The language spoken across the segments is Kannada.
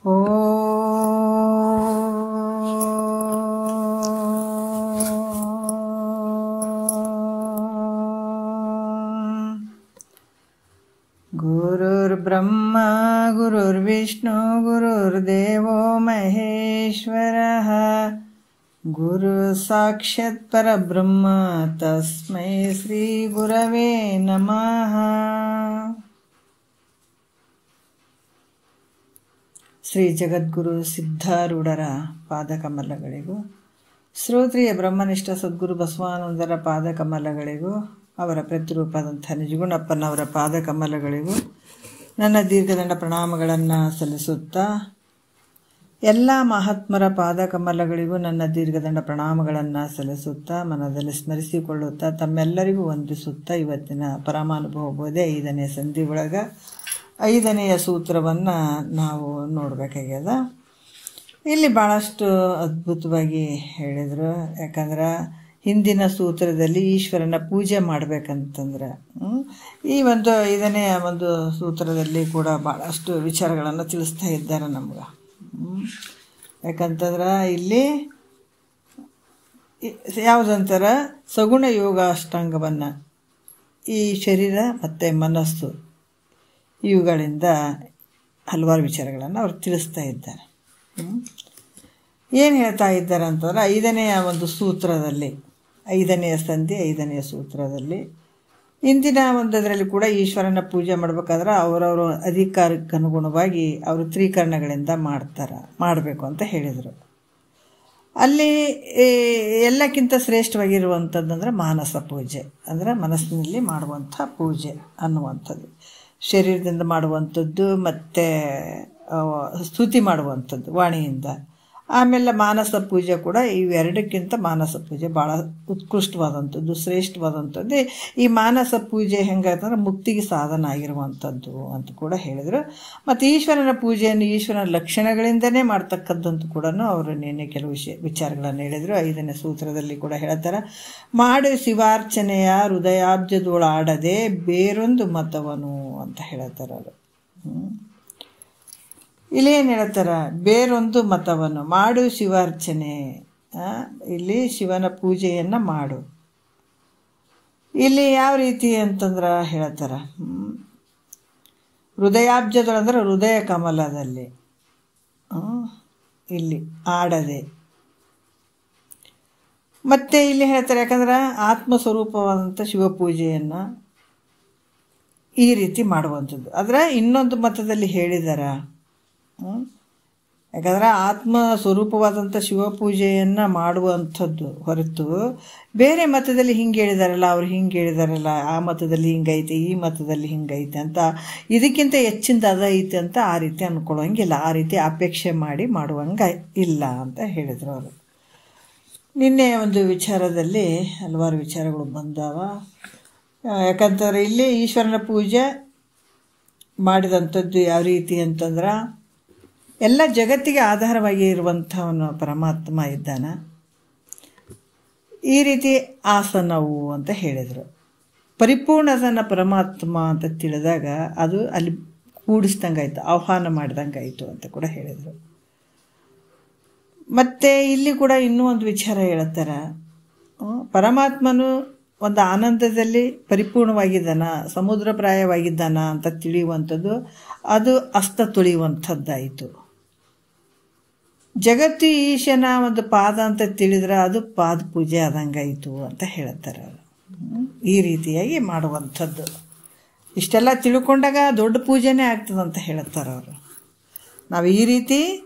ಓ ಗುರುರ್ಬ್ರಹ್ಮ ಗುರುರ್ವಿಷ್ಣು ಗುರುರ್ದೇವೋ ಮಹೇಶ್ವರಃ ಗುರು ಸಾಕ್ಷಾತ್ ಪರಬ್ರಹ್ಮ ತಸ್ಮೈ ಶ್ರೀ ಗುರವೇ ನಮಃ. ಶ್ರೀ ಜಗದ್ಗುರು ಸಿದ್ಧಾರೂಢರ ಪಾದಕಮಲಗಳಿಗೂ, ಶ್ರೋತ್ರಿಯ ಬ್ರಹ್ಮನಿಷ್ಠ ಸದ್ಗುರು ಬಸವಾನಂದರ ಪಾದಕಮಲಗಳಿಗೂ, ಅವರ ಪ್ರತಿರೂಪದಂಥ ನಿಜಗುಣಪ್ಪನವರ ಪಾದಕಮಲಗಳಿಗೂ ನನ್ನ ದೀರ್ಘದಂಡ ಪ್ರಣಾಮಗಳನ್ನು ಸಲ್ಲಿಸುತ್ತಾ, ಎಲ್ಲ ಮಹಾತ್ಮರ ಪಾದಕಮಲಗಳಿಗೂ ನನ್ನ ದೀರ್ಘದಂಡ ಪ್ರಣಾಮಗಳನ್ನು ಸಲ್ಲಿಸುತ್ತಾ, ಮನದಲ್ಲಿ ಸ್ಮರಿಸಿಕೊಳ್ಳುತ್ತಾ, ತಮ್ಮೆಲ್ಲರಿಗೂ ವಂದಿಸುತ್ತಾ, ಇವತ್ತಿನ ಪರಮಾನುಭವ ಬೋಧೆ 5ನೇ ಸಂಧಿ ಒಳಗೆ 5ನೆಯ ಸೂತ್ರವನ್ನು ನಾವು ನೋಡಬೇಕಾಗ್ಯದ. ಇಲ್ಲಿ ಭಾಳಷ್ಟು ಅದ್ಭುತವಾಗಿ ಹೇಳಿದರು. ಯಾಕಂದ್ರೆ ಹಿಂದಿನ ಸೂತ್ರದಲ್ಲಿ ಈಶ್ವರನ ಪೂಜೆ ಮಾಡಬೇಕಂತಂದ್ರೆ, ಈ ಒಂದು 5ನೇ ಒಂದು ಸೂತ್ರದಲ್ಲಿ ಕೂಡ ಭಾಳಷ್ಟು ವಿಚಾರಗಳನ್ನು ತಿಳಿಸ್ತಾ ಇದ್ದಾರೆ ನಮ್ಗೆ. ಯಾಕಂತಂದ್ರೆ ಇಲ್ಲಿ ಯಾವುದಂತಾರೆ, ಸಗುಣ ಯೋಗ ಅಷ್ಟಾಂಗವನ್ನು ಈ ಶರೀರ ಮತ್ತು ಮನಸ್ಸು ಇವುಗಳಿಂದ ಹಲವಾರು ವಿಚಾರಗಳನ್ನು ಅವರು ತಿಳಿಸ್ತಾ ಇದ್ದಾರೆ. ಏನು ಹೇಳ್ತಾ ಇದ್ದಾರೆ ಅಂತಂದ್ರೆ, 5ನೆಯ ಒಂದು ಸೂತ್ರದಲ್ಲಿ, 5ನೆಯ ಸಂಧಿ 5ನೆಯ ಸೂತ್ರದಲ್ಲಿ ಇಂದಿನ ಒಂದು ಇದರಲ್ಲಿ ಕೂಡ ಈಶ್ವರನ ಪೂಜೆ ಮಾಡಬೇಕಾದ್ರೆ ಅವರವರು ಅಧಿಕಾರಕ್ಕೆ ಅನುಗುಣವಾಗಿ ಅವರು ತ್ರಿಕರಣಗಳಿಂದ ಮಾಡಬೇಕು ಅಂತ ಹೇಳಿದರು. ಅಲ್ಲಿ ಎಲ್ಲಕ್ಕಿಂತ ಶ್ರೇಷ್ಠವಾಗಿರುವಂಥದ್ದಂದ್ರೆ ಮಾನಸ ಪೂಜೆ, ಅಂದರೆ ಮನಸ್ಸಿನಲ್ಲಿ ಮಾಡುವಂಥ ಪೂಜೆ ಅನ್ನುವಂಥದ್ದು. ಶರೀರದಿಂದ ಮಾಡುವಂಥದ್ದು ಮತ್ತು ಸ್ತುತಿ ಮಾಡುವಂಥದ್ದು ವಾಣಿಯಿಂದ. ಆಮೇಲೆ ಮಾನಸ ಪೂಜೆ ಕೂಡ ಇವೆರಡಕ್ಕಿಂತ ಮಾನಸ ಪೂಜೆ ಭಾಳ ಉತ್ಕೃಷ್ಟವಾದಂಥದ್ದು, ಶ್ರೇಷ್ಠವಾದಂಥದ್ದು. ಈ ಮಾನಸ ಪೂಜೆ ಹೆಂಗಾಯ್ತಂದ್ರೆ ಮುಕ್ತಿಗೆ ಸಾಧನ ಆಗಿರುವಂಥದ್ದು ಅಂತ ಕೂಡ ಹೇಳಿದರು. ಮತ್ತು ಈಶ್ವರನ ಪೂಜೆಯನ್ನು ಈಶ್ವರನ ಲಕ್ಷಣಗಳಿಂದನೇ ಮಾಡ್ತಕ್ಕದ್ದಂತೂ ಕೂಡ ಅವರು ನಿನ್ನೆ ಕೆಲವು ವಿಚಾರಗಳನ್ನು ಹೇಳಿದರು. 5ನೇ ಸೂತ್ರದಲ್ಲಿ ಕೂಡ ಹೇಳ್ತಾರೆ, ಮಾಡು ಶಿವಾರ್ಚನೆಯ ಹೃದಯಾಬ್ಜದೊಳಾಡದೆ ಬೇರೊಂದು ಮತವನು ಅಂತ ಹೇಳ್ತಾರೆ ಅವರು. ಇಲ್ಲೇನು ಹೇಳ್ತಾರೆ, ಬೇರೊಂದು ಮತವನ್ನು ಮಾಡು ಶಿವಾರ್ಚನೆ, ಇಲ್ಲಿ ಶಿವನ ಪೂಜೆಯನ್ನು ಮಾಡು. ಇಲ್ಲಿ ಯಾವ ರೀತಿ ಅಂತಂದ್ರೆ ಹೇಳ್ತಾರೆ, ಹೃದಯಾಬ್ಜದೊಳಂದ್ರೆ ಹೃದಯ ಕಮಲದಲ್ಲಿ ಇಲ್ಲಿ ಆಡದೆ. ಮತ್ತು ಇಲ್ಲಿ ಹೇಳ್ತಾರೆ, ಯಾಕಂದ್ರೆ ಆತ್ಮಸ್ವರೂಪವಾದಂಥ ಶಿವಪೂಜೆಯನ್ನು ಈ ರೀತಿ ಮಾಡುವಂಥದ್ದು. ಆದರೆ ಇನ್ನೊಂದು ಮತದಲ್ಲಿ ಹೇಳಿದಾರ, ಯಾಕಂದರೆ ಆತ್ಮ ಸ್ವರೂಪವಾದಂಥ ಶಿವಪೂಜೆಯನ್ನು ಮಾಡುವಂಥದ್ದು ಹೊರತು ಬೇರೆ ಮತದಲ್ಲಿ ಹಿಂಗೆ ಹೇಳಿದಾರಲ್ಲ, ಅವ್ರು ಹಿಂಗೆ ಹೇಳಿದಾರಲ್ಲ, ಆ ಮತದಲ್ಲಿ ಹಿಂಗೈತೆ, ಈ ಮತದಲ್ಲಿ ಹಿಂಗೈತೆ ಅಂತ, ಇದಕ್ಕಿಂತ ಹೆಚ್ಚಿಂದ ಅದೈತೆ ಅಂತ ಆ ರೀತಿ ಅಂದ್ಕೊಳ್ಳೋಂಗಿಲ್ಲ, ಆ ರೀತಿ ಅಪೇಕ್ಷೆ ಮಾಡಿ ಮಾಡುವಂಗೆ ಇಲ್ಲ ಅಂತ ಹೇಳಿದರು ಅವರು. ನಿನ್ನೆ ಒಂದು ವಿಚಾರದಲ್ಲಿ ಹಲವಾರು ವಿಚಾರಗಳು ಬಂದಾವ. ಯಾಕಂತಂದ್ರೆ ಇಲ್ಲಿ ಈಶ್ವರನ ಪೂಜೆ ಮಾಡಿದಂಥದ್ದು ಯಾವ ರೀತಿ ಅಂತಂದ್ರೆ, ಎಲ್ಲ ಜಗತ್ತಿಗೆ ಆಧಾರವಾಗಿ ಇರುವಂಥವನು ಪರಮಾತ್ಮ ಇದ್ದಾನ, ಈ ರೀತಿ ಆಸನವು ಅಂತ ಹೇಳಿದರು. ಪರಿಪೂರ್ಣತನ ಪರಮಾತ್ಮ ಅಂತ ತಿಳಿದಾಗ ಅದು ಅಲ್ಲಿ ಕೂಡಿಸ್ದಂಗೆ ಆಯಿತು, ಆಹ್ವಾನ ಮಾಡಿದಂಗೆ ಆಯಿತು ಅಂತ ಕೂಡ ಹೇಳಿದರು. ಮತ್ತು ಇಲ್ಲಿ ಕೂಡ ಇನ್ನೂ ಒಂದು ವಿಚಾರ ಹೇಳ್ತಾರೆ, ಪರಮಾತ್ಮನು ಒಂದು ಆನಂದದಲ್ಲಿ ಪರಿಪೂರ್ಣವಾಗಿದ್ದಾನ, ಸಮುದ್ರ ಪ್ರಾಯವಾಗಿದ್ದಾನ ಅಂತ ತಿಳಿಯುವಂಥದ್ದು, ಅದು ಅಸ್ತ ತುಳಿಯುವಂಥದ್ದಾಯಿತು. ಜಗತ್ತು ಈಶನ ಒಂದು ಪಾದ ಅಂತ ತಿಳಿದ್ರೆ ಅದು ಪಾದ ಪೂಜೆ ಆದಂಗಾಯಿತು ಅಂತ ಹೇಳ್ತಾರೆ ಅವರು. ಈ ರೀತಿಯಾಗಿ ಮಾಡುವಂಥದ್ದು. ಇಷ್ಟೆಲ್ಲ ತಿಳ್ಕೊಂಡಾಗ ದೊಡ್ಡ ಪೂಜೆನೇ ಆಗ್ತದಂತ ಹೇಳ್ತಾರೆ ಅವರು. ನಾವು ಈ ರೀತಿ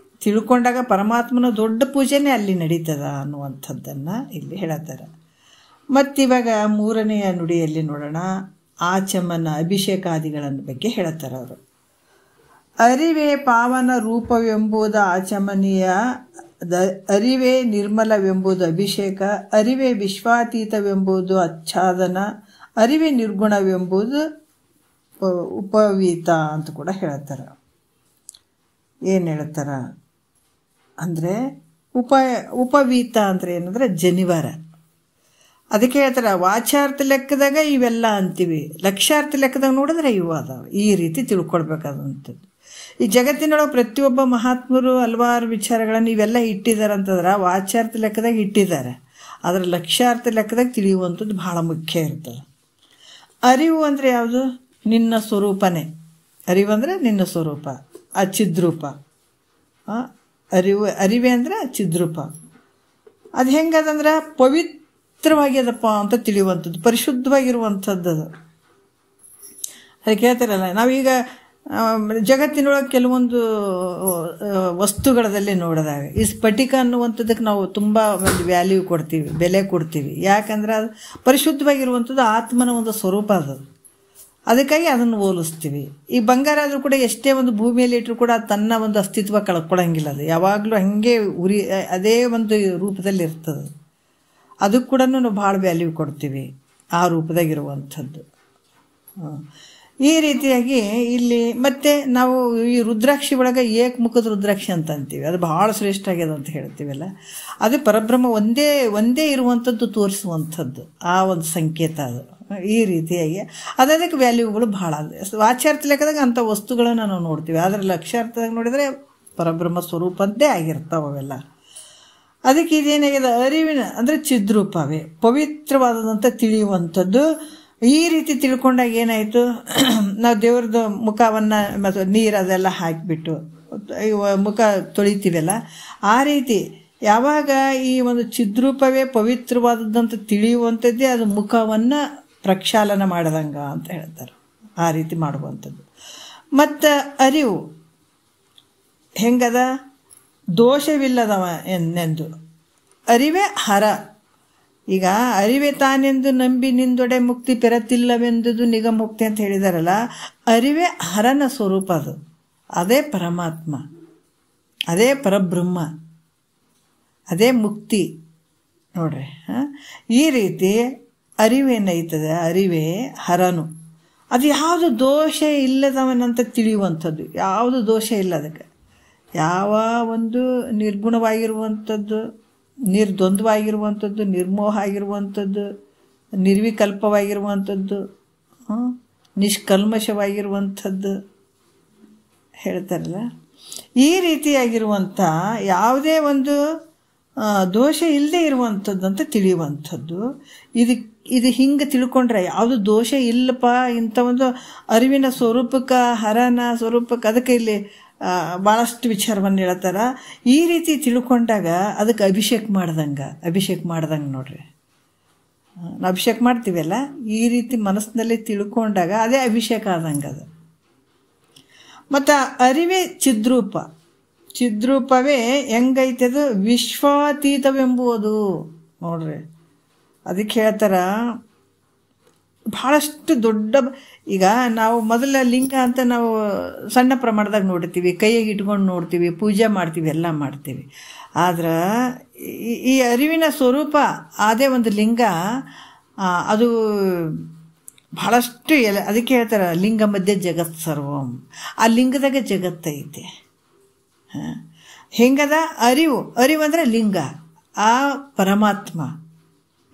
ತಿಳ್ಕೊಂಡಾಗ ಪರಮಾತ್ಮನ ದೊಡ್ಡ ಪೂಜೆನೇ ಅಲ್ಲಿ ನಡೀತದ ಅನ್ನುವಂಥದ್ದನ್ನು ಇಲ್ಲಿ ಹೇಳ್ತಾರೆ. ಮತ್ತಿವಾಗ 3ನೆಯ ನುಡಿಯಲ್ಲಿ ನೋಡೋಣ, ಆಚಮನ ಅಭಿಷೇಕಾದಿಗಳನ್ನು ಬಗ್ಗೆ ಹೇಳ್ತಾರೆ ಅವರು. ಅರಿವೇ ಪಾವನ ರೂಪವೆಂಬುದು ಆಚಮನೀಯ, ಅರಿವೇ ನಿರ್ಮಲವೆಂಬುದು ಅಭಿಷೇಕ, ಅರಿವೇ ವಿಶ್ವಾತೀತವೆಂಬುದು ಆಚ್ಛಾದನ, ಅರಿವೇ ನಿರ್ಗುಣವೆಂಬುದು ಉಪವೀತ ಅಂತ ಕೂಡ ಹೇಳ್ತಾರೆ. ಏನು ಹೇಳ್ತಾರ ಅಂದರೆ, ಉಪವೀತ ಅಂದರೆ ಏನಂದರೆ ಜನಿವಾರ. ಅದಕ್ಕೆ ಹೇಳ್ತಾರೆ, ವಾಚಾರ್ಥ ಲೆಕ್ಕದಾಗ ಇವೆಲ್ಲ ಅಂತೀವಿ, ಲಕ್ಷ್ಯಾರ್ಥ ಲೆಕ್ಕದಾಗ ನೋಡಿದ್ರೆ ಇವು ಅದಾವೆ. ಈ ರೀತಿ ತಿಳ್ಕೊಳ್ಬೇಕಾದಂಥದ್ದು. ಈ ಜಗತ್ತಿನೊಳಗೆ ಪ್ರತಿಯೊಬ್ಬ ಮಹಾತ್ಮರು ಹಲವಾರು ವಿಚಾರಗಳನ್ನು ಇವೆಲ್ಲ ಇಟ್ಟಿದ್ದಾರೆ ಅಂತಂದ್ರೆ ವಾಚ್ಯಾರ್ಥ ಲೆಕ್ಕದಾಗ ಇಟ್ಟಿದ್ದಾರೆ. ಅದರ ಲಕ್ಷ್ಯಾರ್ಥ ಲೆಕ್ಕದಾಗ ತಿಳಿಯುವಂಥದ್ದು ಭಾಳ ಮುಖ್ಯ ಇರ್ತದೆ. ಅರಿವು ಅಂದರೆ ಯಾವುದು? ನಿನ್ನ ಸ್ವರೂಪನೇ. ಅರಿವು ಅಂದರೆ ನಿನ್ನ ಸ್ವರೂಪ, ಆ ಚಿದ್ರೂಪ. ಅರಿವೇ ಅಂದರೆ ಚಿದ್ರೂಪ. ಅದು ಹೆಂಗದಂದ್ರೆ ಪವಿತ್ರವಾಗ್ಯದಪ್ಪ ಅಂತ ತಿಳಿಯುವಂಥದ್ದು, ಪರಿಶುದ್ಧವಾಗಿರುವಂಥದ್ದು. ಅದು ಅದಕ್ಕೆ ಹೇಳ್ತಾರಲ್ಲ, ನಾವೀಗ ಜಗತ್ತಿನೊಳಗೆ ಕೆಲವೊಂದು ವಸ್ತುಗಳದಲ್ಲಿ ನೋಡಿದಾಗ ಈ ಸ್ಫಟಿಕ ಅನ್ನುವಂಥದ್ದಕ್ಕೆ ನಾವು ತುಂಬ ಒಂದು ವ್ಯಾಲ್ಯೂ ಕೊಡ್ತೀವಿ, ಬೆಲೆ ಕೊಡ್ತೀವಿ. ಯಾಕಂದ್ರೆ ಅದು ಪರಿಶುದ್ಧವಾಗಿರುವಂಥದ್ದು ಆತ್ಮನ ಒಂದು ಸ್ವರೂಪ. ಅದಕ್ಕಾಗಿ ಅದನ್ನು ಹೋಲಿಸ್ತೀವಿ. ಈ ಬಂಗಾರ ಆದರೂ ಕೂಡ ಎಷ್ಟೇ ಒಂದು ಭೂಮಿಯಲ್ಲಿ ಇಟ್ಟರು ಕೂಡ ತನ್ನ ಒಂದು ಅಸ್ತಿತ್ವ ಕಳ್ಕೊಳ್ಳೋಂಗಿಲ್ಲ. ಅದು ಯಾವಾಗಲೂ ಹಾಗೆ ಅದೇ ಒಂದು ರೂಪದಲ್ಲಿ ಇರ್ತದೆ. ಅದಕ್ಕೆ ಕೂಡ ನಾವು ಭಾಳ ವ್ಯಾಲ್ಯೂ ಕೊಡ್ತೀವಿ, ಆ ರೂಪದಾಗಿರುವಂಥದ್ದು. ಈ ರೀತಿಯಾಗಿ ಇಲ್ಲಿ ಮತ್ತೆ ನಾವು ಈ ರುದ್ರಾಕ್ಷಿ ಒಳಗೆ ಏಕಮುಖದ ರುದ್ರಾಕ್ಷಿ ಅಂತ ಅಂತೀವಿ. ಅದು ಭಾಳ ಶ್ರೇಷ್ಠ ಆಗ್ಯದ ಅಂತ ಹೇಳ್ತೀವಲ್ಲ, ಅದು ಪರಬ್ರಹ್ಮ ಒಂದೇ ಇರುವಂಥದ್ದು ತೋರಿಸುವಂಥದ್ದು, ಆ ಒಂದು ಸಂಕೇತ ಅದು. ಈ ರೀತಿಯಾಗಿ ಅದಕ್ಕೆ ವ್ಯಾಲ್ಯೂಗಳು ಭಾಳ. ವಾಚ್ಯಾರ್ಥ ಲೆಕ್ಕದಾಗ ಅಂಥ ವಸ್ತುಗಳನ್ನು ನಾವು ನೋಡ್ತೀವಿ. ಆದರೆ ಲಕ್ಷ್ಯಾರ್ಥದಾಗ ನೋಡಿದರೆ ಪರಬ್ರಹ್ಮ ಸ್ವರೂಪದ್ದೇ ಆಗಿರ್ತಾವೆ ಅವೆಲ್ಲ. ಅದಕ್ಕೆ ಇದೇನಾಗಿದೆ? ಅರಿವಿನ ಅಂದರೆ ಚಿದ್ರೂಪವೇ, ಪವಿತ್ರವಾದಂಥ ತಿಳಿಯುವಂಥದ್ದು. ಈ ರೀತಿ ತಿಳ್ಕೊಂಡಾಗ ಏನಾಯಿತು? ನಾವು ದೇವ್ರದ್ದು ಮುಖವನ್ನು ಮತ್ತು ನೀರು ಅದೆಲ್ಲ ಹಾಕಿಬಿಟ್ಟು ಮುಖ ತೊಳಿತೀವಲ್ಲ, ಆ ರೀತಿ ಯಾವಾಗ ಈ ಒಂದು ಚಿದ್ರೂಪವೇ ಪವಿತ್ರವಾದದ್ದಂತ ತಿಳಿಯುವಂಥದ್ದೇ ಅದು ಮುಖವನ್ನು ಪ್ರಕ್ಷಾಲನ ಮಾಡಿದಂಗೆ ಅಂತ ಹೇಳ್ತಾರೆ. ಆ ರೀತಿ ಮಾಡುವಂಥದ್ದು. ಮತ್ತು ಅರಿವು ಹೆಂಗದ? ದೋಷವಿಲ್ಲದವ ಎನ್ನೆಂದು ಅರಿವೇ ಹರ. ಈಗ ಅರಿವೇ ತಾನೆಂದು ನಂಬಿ ನಿಂದೊಡೆ ಮುಕ್ತಿ ಪೆರತಿಲ್ಲವೆಂದುದು ನಿಗಮುಕ್ತಿ ಅಂತ ಹೇಳಿದಾರಲ್ಲ, ಅರಿವೇ ಹರನ ಸ್ವರೂಪ. ಅದು ಅದೇ ಪರಮಾತ್ಮ, ಅದೇ ಪರಬ್ರಹ್ಮ, ಅದೇ ಮುಕ್ತಿ. ನೋಡ್ರಿ, ಈ ರೀತಿ ಅರಿವೇನೈತದೆ, ಅರಿವೇ ಹರನು. ಅದು ಯಾವುದು ದೋಷ ಇಲ್ಲದವನಂತ ತಿಳಿಯುವಂಥದ್ದು, ಯಾವುದು ದೋಷ ಇಲ್ಲ ಅದಕ್ಕೆ. ಯಾವ ಒಂದು ನಿರ್ಗುಣವಾಗಿರುವಂಥದ್ದು, ನಿರ್ದ್ವಂದ್ವವಾಗಿರುವಂಥದ್ದು, ನಿರ್ಮೋಹ ಆಗಿರುವಂಥದ್ದು, ನಿರ್ವಿಕಲ್ಪವಾಗಿರುವಂಥದ್ದು, ನಿಷ್ಕಲ್ಮಶವಾಗಿರುವಂಥದ್ದು ಹೇಳ್ತಾರಲ್ಲ, ಈ ರೀತಿಯಾಗಿರುವಂಥ ಯಾವುದೇ ಒಂದು ದೋಷ ಇಲ್ಲದೆ ಇರುವಂಥದ್ದು ಅಂತ ತಿಳಿಯುವಂಥದ್ದು. ಇದು ಹಿಂಗೆ ತಿಳ್ಕೊಂಡ್ರೆ ಯಾವುದು ದೋಷ ಇಲ್ಲಪ್ಪ, ಇಂಥ ಒಂದು ಅರಿವಿನ ಸ್ವರೂಪಕ್ಕೆ, ಹರನ ಸ್ವರೂಪಕ್ಕೆ, ಅದಕ್ಕೆ ಇಲ್ಲಿ ಭಾಳಷ್ಟು ವಿಚಾರವನ್ನು ಹೇಳ್ತಾರೆ. ಈ ರೀತಿ ತಿಳ್ಕೊಂಡಾಗ ಅದಕ್ಕೆ ಅಭಿಷೇಕ ಮಾಡ್ದಂಗೆ ನೋಡ್ರಿ. ನಾವು ಅಭಿಷೇಕ ಮಾಡ್ತೀವಲ್ಲ, ಈ ರೀತಿ ಮನಸ್ಸಿನಲ್ಲಿ ತಿಳ್ಕೊಂಡಾಗ ಅದೇ ಅಭಿಷೇಕ ಆದಂಗೆ ಅದು. ಮತ್ತು ಅರಿವೇ ಚಿದ್ರೂಪವೇ ಹೆಂಗೈತದು? ವಿಶ್ವಾತೀತವೆಂಬುದು ನೋಡ್ರಿ. ಅದಕ್ಕೆ ಹೇಳ್ತಾರ ಭಾಳಷ್ಟು ದೊಡ್ಡ. ಈಗ ನಾವು ಮೊದಲ ಲಿಂಗ ಅಂತ ನಾವು ಸಣ್ಣ ಪ್ರಮಾಣದಾಗ ನೋಡ್ತೀವಿ, ಕೈಯಾಗಿ ಇಟ್ಕೊಂಡು ನೋಡ್ತೀವಿ, ಪೂಜೆ ಮಾಡ್ತೀವಿ, ಎಲ್ಲ ಮಾಡ್ತೀವಿ. ಆದ್ರೆ ಈ ಅರಿವಿನ ಸ್ವರೂಪ ಅದೇ ಒಂದು ಲಿಂಗ, ಅದು ಭಾಳಷ್ಟು ಅದಕ್ಕೆ ಹೇಳ್ತಾರೆ ಲಿಂಗ ಮಧ್ಯೆ ಜಗತ್ ಸರ್ವಂ. ಆ ಲಿಂಗದಾಗ ಜಗತ್ತೈತೆ. ಹೆಂಗದ? ಅರಿವು ಅಂದರೆ ಲಿಂಗ, ಆ ಪರಮಾತ್ಮ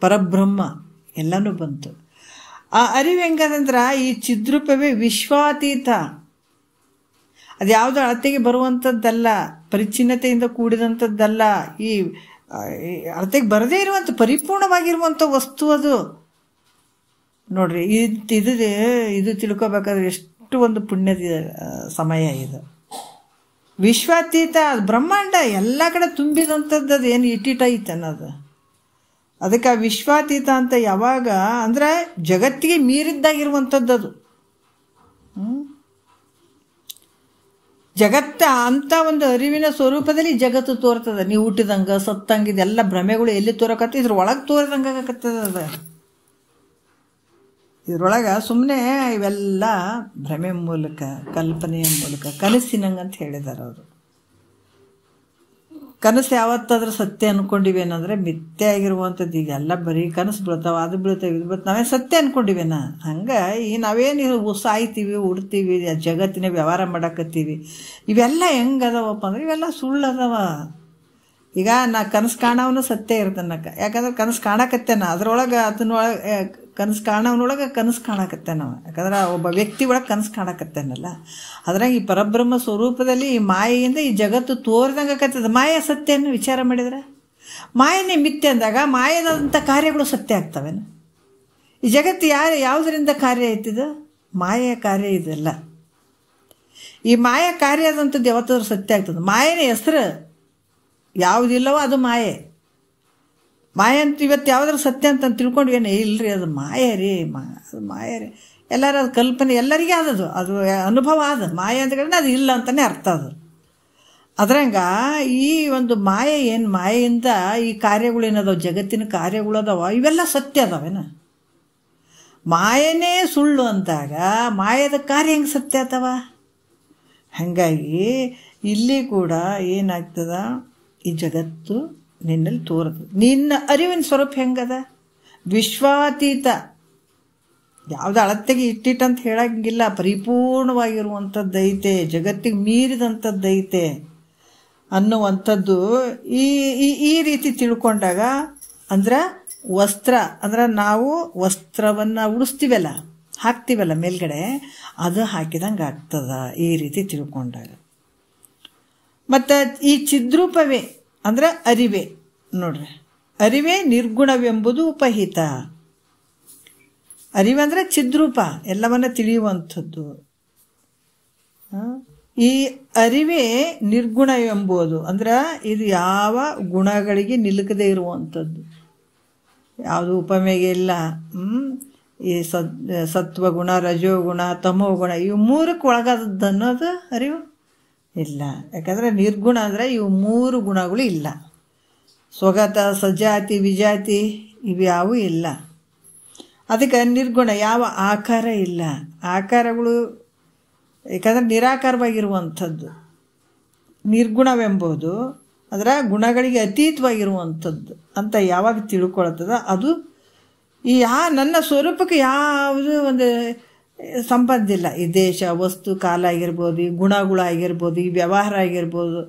ಪರಬ್ರಹ್ಮ ಎಲ್ಲನೂ ಬಂತು. ಆ ಅರಿವು ಹೆಂಗದಂದ್ರೆ ಈ ಚಿದ್ರೂಪವೇ ವಿಶ್ವಾತೀತ. ಅದು ಯಾವುದೋ ಅಳತೆಗೆ ಬರುವಂಥದ್ದಲ್ಲ, ಪರಿಚ್ಛಿನ್ನತೆಯಿಂದ ಕೂಡಿದಂಥದ್ದಲ್ಲ. ಈ ಅಳತೆಗೆ ಬರದೇ ಇರುವಂಥ ಪರಿಪೂರ್ಣವಾಗಿರುವಂಥ ವಸ್ತು ಅದು. ನೋಡ್ರಿ, ಇದು ತಿಳ್ಕೊಬೇಕಾದ್ರೆ ಎಷ್ಟು ಒಂದು ಪುಣ್ಯದ ಸಮಯ ಇದು. ವಿಶ್ವಾತೀತ, ಬ್ರಹ್ಮಾಂಡ ಎಲ್ಲ ಕಡೆ ತುಂಬಿದಂಥದ್ದು. ಅದು ಏನು ಇಟ್ಟಿಟ್ಟೈತೆ ಅನ್ನೋದು. ಅದಕ್ಕೆ ಆ ವಿಶ್ವಾತೀತ ಅಂತ ಯಾವಾಗ ಅಂದರೆ ಜಗತ್ತಿಗೆ ಮೀರಿದ್ದಾಗಿರುವಂಥದ್ದು ಅದು. ಜಗತ್ತ ಅಂಥ ಒಂದು ಅರಿವಿನ ಸ್ವರೂಪದಲ್ಲಿ ಜಗತ್ತು ತೋರ್ತದೆ. ನೀವು ಹುಟ್ಟಿದಂಗೆ ಸತ್ತಂಗೆ ಇದೆಲ್ಲ ಭ್ರಮೆಗಳು ಎಲ್ಲಿ ತೋರಕತ್ತ, ಇದ್ರೊಳಗೆ ತೋರಿದಂಗೆ ಆಗಕತ್ತದ. ಅದು ಇದ್ರೊಳಗೆ ಸುಮ್ಮನೆ ಇವೆಲ್ಲ ಭ್ರಮೆ ಮೂಲಕ, ಕಲ್ಪನೆಯ ಮೂಲಕ, ಕನಸಿನಂಗೆ ಅಂತ ಹೇಳಿದ್ದಾರೆ ಅವರು. ಕನಸು ಯಾವತ್ತಾದ್ರೂ ಸತ್ಯ ಅಂದ್ಕೊಂಡಿವೇನಂದರೆ ಮಿಥ್ಯೆ ಆಗಿರುವಂಥದ್ದು. ಈಗೆಲ್ಲ ಬರೀ ಕನಸು ಬೀಳ್ತಾವೆ, ಅದು ಬೀಳ್ತಾವೆ, ಇದು ಬೀಳ್ತಾವೆ, ನಾವೇ ಸತ್ಯ ಅಂದ್ಕೊಂಡಿವೇನ? ಹಂಗೆ ಈ ನಾವೇನು ಸಾಯ್ತೀವಿ, ಉಡ್ತೀವಿ, ಜಗತ್ತಿನ ವ್ಯವಹಾರ ಮಾಡಕತ್ತೀವಿ. ಇವೆಲ್ಲ ಹೆಂಗದವಪ್ಪ ಅಂದ್ರೆ ಇವೆಲ್ಲ ಸುಳ್ಳದವ. ಈಗ ನಾ ಕನಸು ಕಾಣವನು ಸತ್ಯ ಇರ್ತಾನಕ್ಕ, ಯಾಕಂದ್ರೆ ಕನಸು ಕಾಣಕತ್ತೇನ, ಅದರೊಳಗೆ ಅದನ್ನೊಳಗೆ ಕನಸು ಕಾಣೋನೊಳಗೆ ಕನಸು ಕಾಣಕತ್ತಾನವ. ಯಾಕಂದ್ರೆ ಒಬ್ಬ ವ್ಯಕ್ತಿ ಒಳಗೆ ಕನಸು ಕಾಣಕತ್ತಾನಲ್ಲ, ಅದ್ರಾಗ ಈ ಪರಬ್ರಹ್ಮ ಸ್ವರೂಪದಲ್ಲಿ ಈ ಮಾಯೆಯಿಂದ ಈ ಜಗತ್ತು ತೋರ್ದಂಗೆ ಆಕತ್ತದ. ಮಾಯೆ ಸತ್ಯವನ್ನು ವಿಚಾರ ಮಾಡಿದ್ರೆ, ಮಾಯನೇ ಮಿಥ್ಯೆ ಅಂದಾಗ ಮಾಯದಂಥ ಕಾರ್ಯಗಳು ಸತ್ಯ ಆಗ್ತವೇನು? ಈ ಜಗತ್ತು ಯಾವುದರಿಂದ ಕಾರ್ಯ ಆಯ್ತಿದು? ಮಾಯೆಯ ಕಾರ್ಯ ಇದೆಲ್ಲ. ಈ ಮಾಯ ಕಾರ್ಯ ಆದಂಥದ್ದು ಯಾವತ್ತಾದ್ರೂ ಸತ್ಯ ಆಗ್ತದೆ? ಮಾಯನ ಹೆಸರು ಯಾವುದಿಲ್ಲವೋ ಅದು ಮಾಯೆ. ಮಾಯೆ ಅಂತ ಇವತ್ತು ಯಾವುದಾದ್ರು ಸತ್ಯ ಅಂತ ತಿಳ್ಕೊಂಡ್ವೇನೆ? ಇಲ್ಲರಿ, ಅದು ಮಾಯೆ ರೀ, ಅದು ಮಾಯೆ ರೀ. ಎಲ್ಲರೂ ಅದು ಕಲ್ಪನೆ, ಎಲ್ಲರಿಗೆ ಆದದು, ಅದು ಅನುಭವ ಆದ ಮಾಯೆ ಅಂತ ಹೇಳಿದ್ರೆ ಅದು ಇಲ್ಲ ಅಂತಲೇ ಅರ್ಥ. ಅದು ಅದ್ರಂಗ ಈ ಒಂದು ಮಾಯೆ ಏನು, ಮಾಯೆಯಿಂದ ಈ ಕಾರ್ಯಗಳೇನದಾವ, ಜಗತ್ತಿನ ಕಾರ್ಯಗಳದಾವ, ಇವೆಲ್ಲ ಸತ್ಯ ಅದಾವೇನ? ಮಾಯನೇ ಸುಳ್ಳು ಅಂದಾಗ ಮಾಯದ ಕಾರ್ಯ ಹೆಂಗೆ ಸತ್ಯ ಆಗ್ತವ? ಹಾಗಾಗಿ ಇಲ್ಲಿ ಕೂಡ ಏನಾಗ್ತದ, ಈ ಜಗತ್ತು ನಿನ್ನಲ್ಲಿ ತೋರ್ತದೆ. ನಿನ್ನ ಅರಿವಿನ ಸ್ವರೂಪ ಹೆಂಗದ? ವಿಶ್ವಾತೀತ, ಯಾವುದೇ ಅಳತೆಗೆ ಇಟ್ಟಿಟ್ಟಂತ ಹೇಳಂಗಿಲ್ಲ, ಪರಿಪೂರ್ಣವಾಗಿರುವಂಥದ್ದೈತೆ, ಜಗತ್ತಿಗೆ ಮೀರಿದಂಥದ್ದೈತೆ ಅನ್ನುವಂಥದ್ದು ಈ ರೀತಿ ತಿಳ್ಕೊಂಡಾಗ, ಅಂದ್ರೆ ವಸ್ತ್ರ ಅಂದ್ರೆ ನಾವು ವಸ್ತ್ರವನ್ನು ಉಡಿಸ್ತೀವಲ್ಲ, ಹಾಕ್ತೀವಲ್ಲ ಮೇಲ್ಗಡೆ, ಅದು ಹಾಕಿದಂಗೆ ಆಗ್ತದ ಈ ರೀತಿ ತಿಳ್ಕೊಂಡಾಗ. ಮತ್ತು ಈ ಚಿದ್ರೂಪವೇ ಅಂದ್ರೆ ಅರಿವೆ ನೋಡ್ರಿ, ಅರಿವೇ ನಿರ್ಗುಣವೆಂಬುದು ಉಪಹಿತ. ಅರಿವಂದ್ರೆ ಚಿದ್ರೂಪ, ಎಲ್ಲವನ್ನ ತಿಳಿಯುವಂಥದ್ದು. ಈ ಅರಿವೇ ನಿರ್ಗುಣ ಎಂಬುದು ಅಂದ್ರೆ ಇದು ಯಾವ ಗುಣಗಳಿಗೆ ನಿಲುಕದೇ ಇರುವಂಥದ್ದು, ಯಾವುದು ಉಪಮೆಗೆ ಇಲ್ಲ. ಈ ಸತ್ವಗುಣ, ರಜೋಗುಣ, ತಮೋಗುಣ ಇವು ಮೂರಕ್ಕೆ ಒಳಗಾದದ್ದು ಅನ್ನೋದು ಅರಿವು ಇಲ್ಲ. ಯಾಕಂದರೆ ನಿರ್ಗುಣ ಅಂದರೆ ಇವು ಮೂರು ಗುಣಗಳು ಇಲ್ಲ. ಸ್ವಗತ, ಸಜಾತಿ, ವಿಜಾತಿ ಇವ್ಯಾವೂ ಇಲ್ಲ. ಅದಕ್ಕೆ ನಿರ್ಗುಣ, ಯಾವ ಆಕಾರ ಇಲ್ಲ. ಆಕಾರಗಳು ಯಾಕಂದರೆ ನಿರಾಕಾರವಾಗಿರುವಂಥದ್ದು. ನಿರ್ಗುಣವೆಂಬುದು ಅದರ ಗುಣಗಳಿಗೆ ಅತೀತವಾಗಿರುವಂಥದ್ದು ಅಂತ ಯಾವಾಗ ತಿಳ್ಕೊಳ್ತದ, ಅದು ಈ ನನ್ನ ಸ್ವರೂಪಕ್ಕೆ ಯಾವುದು ಒಂದು ಸಂಬಂಧ ಇಲ್ಲ. ಈ ದೇಶ, ವಸ್ತು, ಕಾಲ ಆಗಿರ್ಬೋದು, ಈ ಗುಣಗಳಾಗಿರ್ಬೋದು, ಈ ವ್ಯವಹಾರ ಆಗಿರ್ಬೋದು.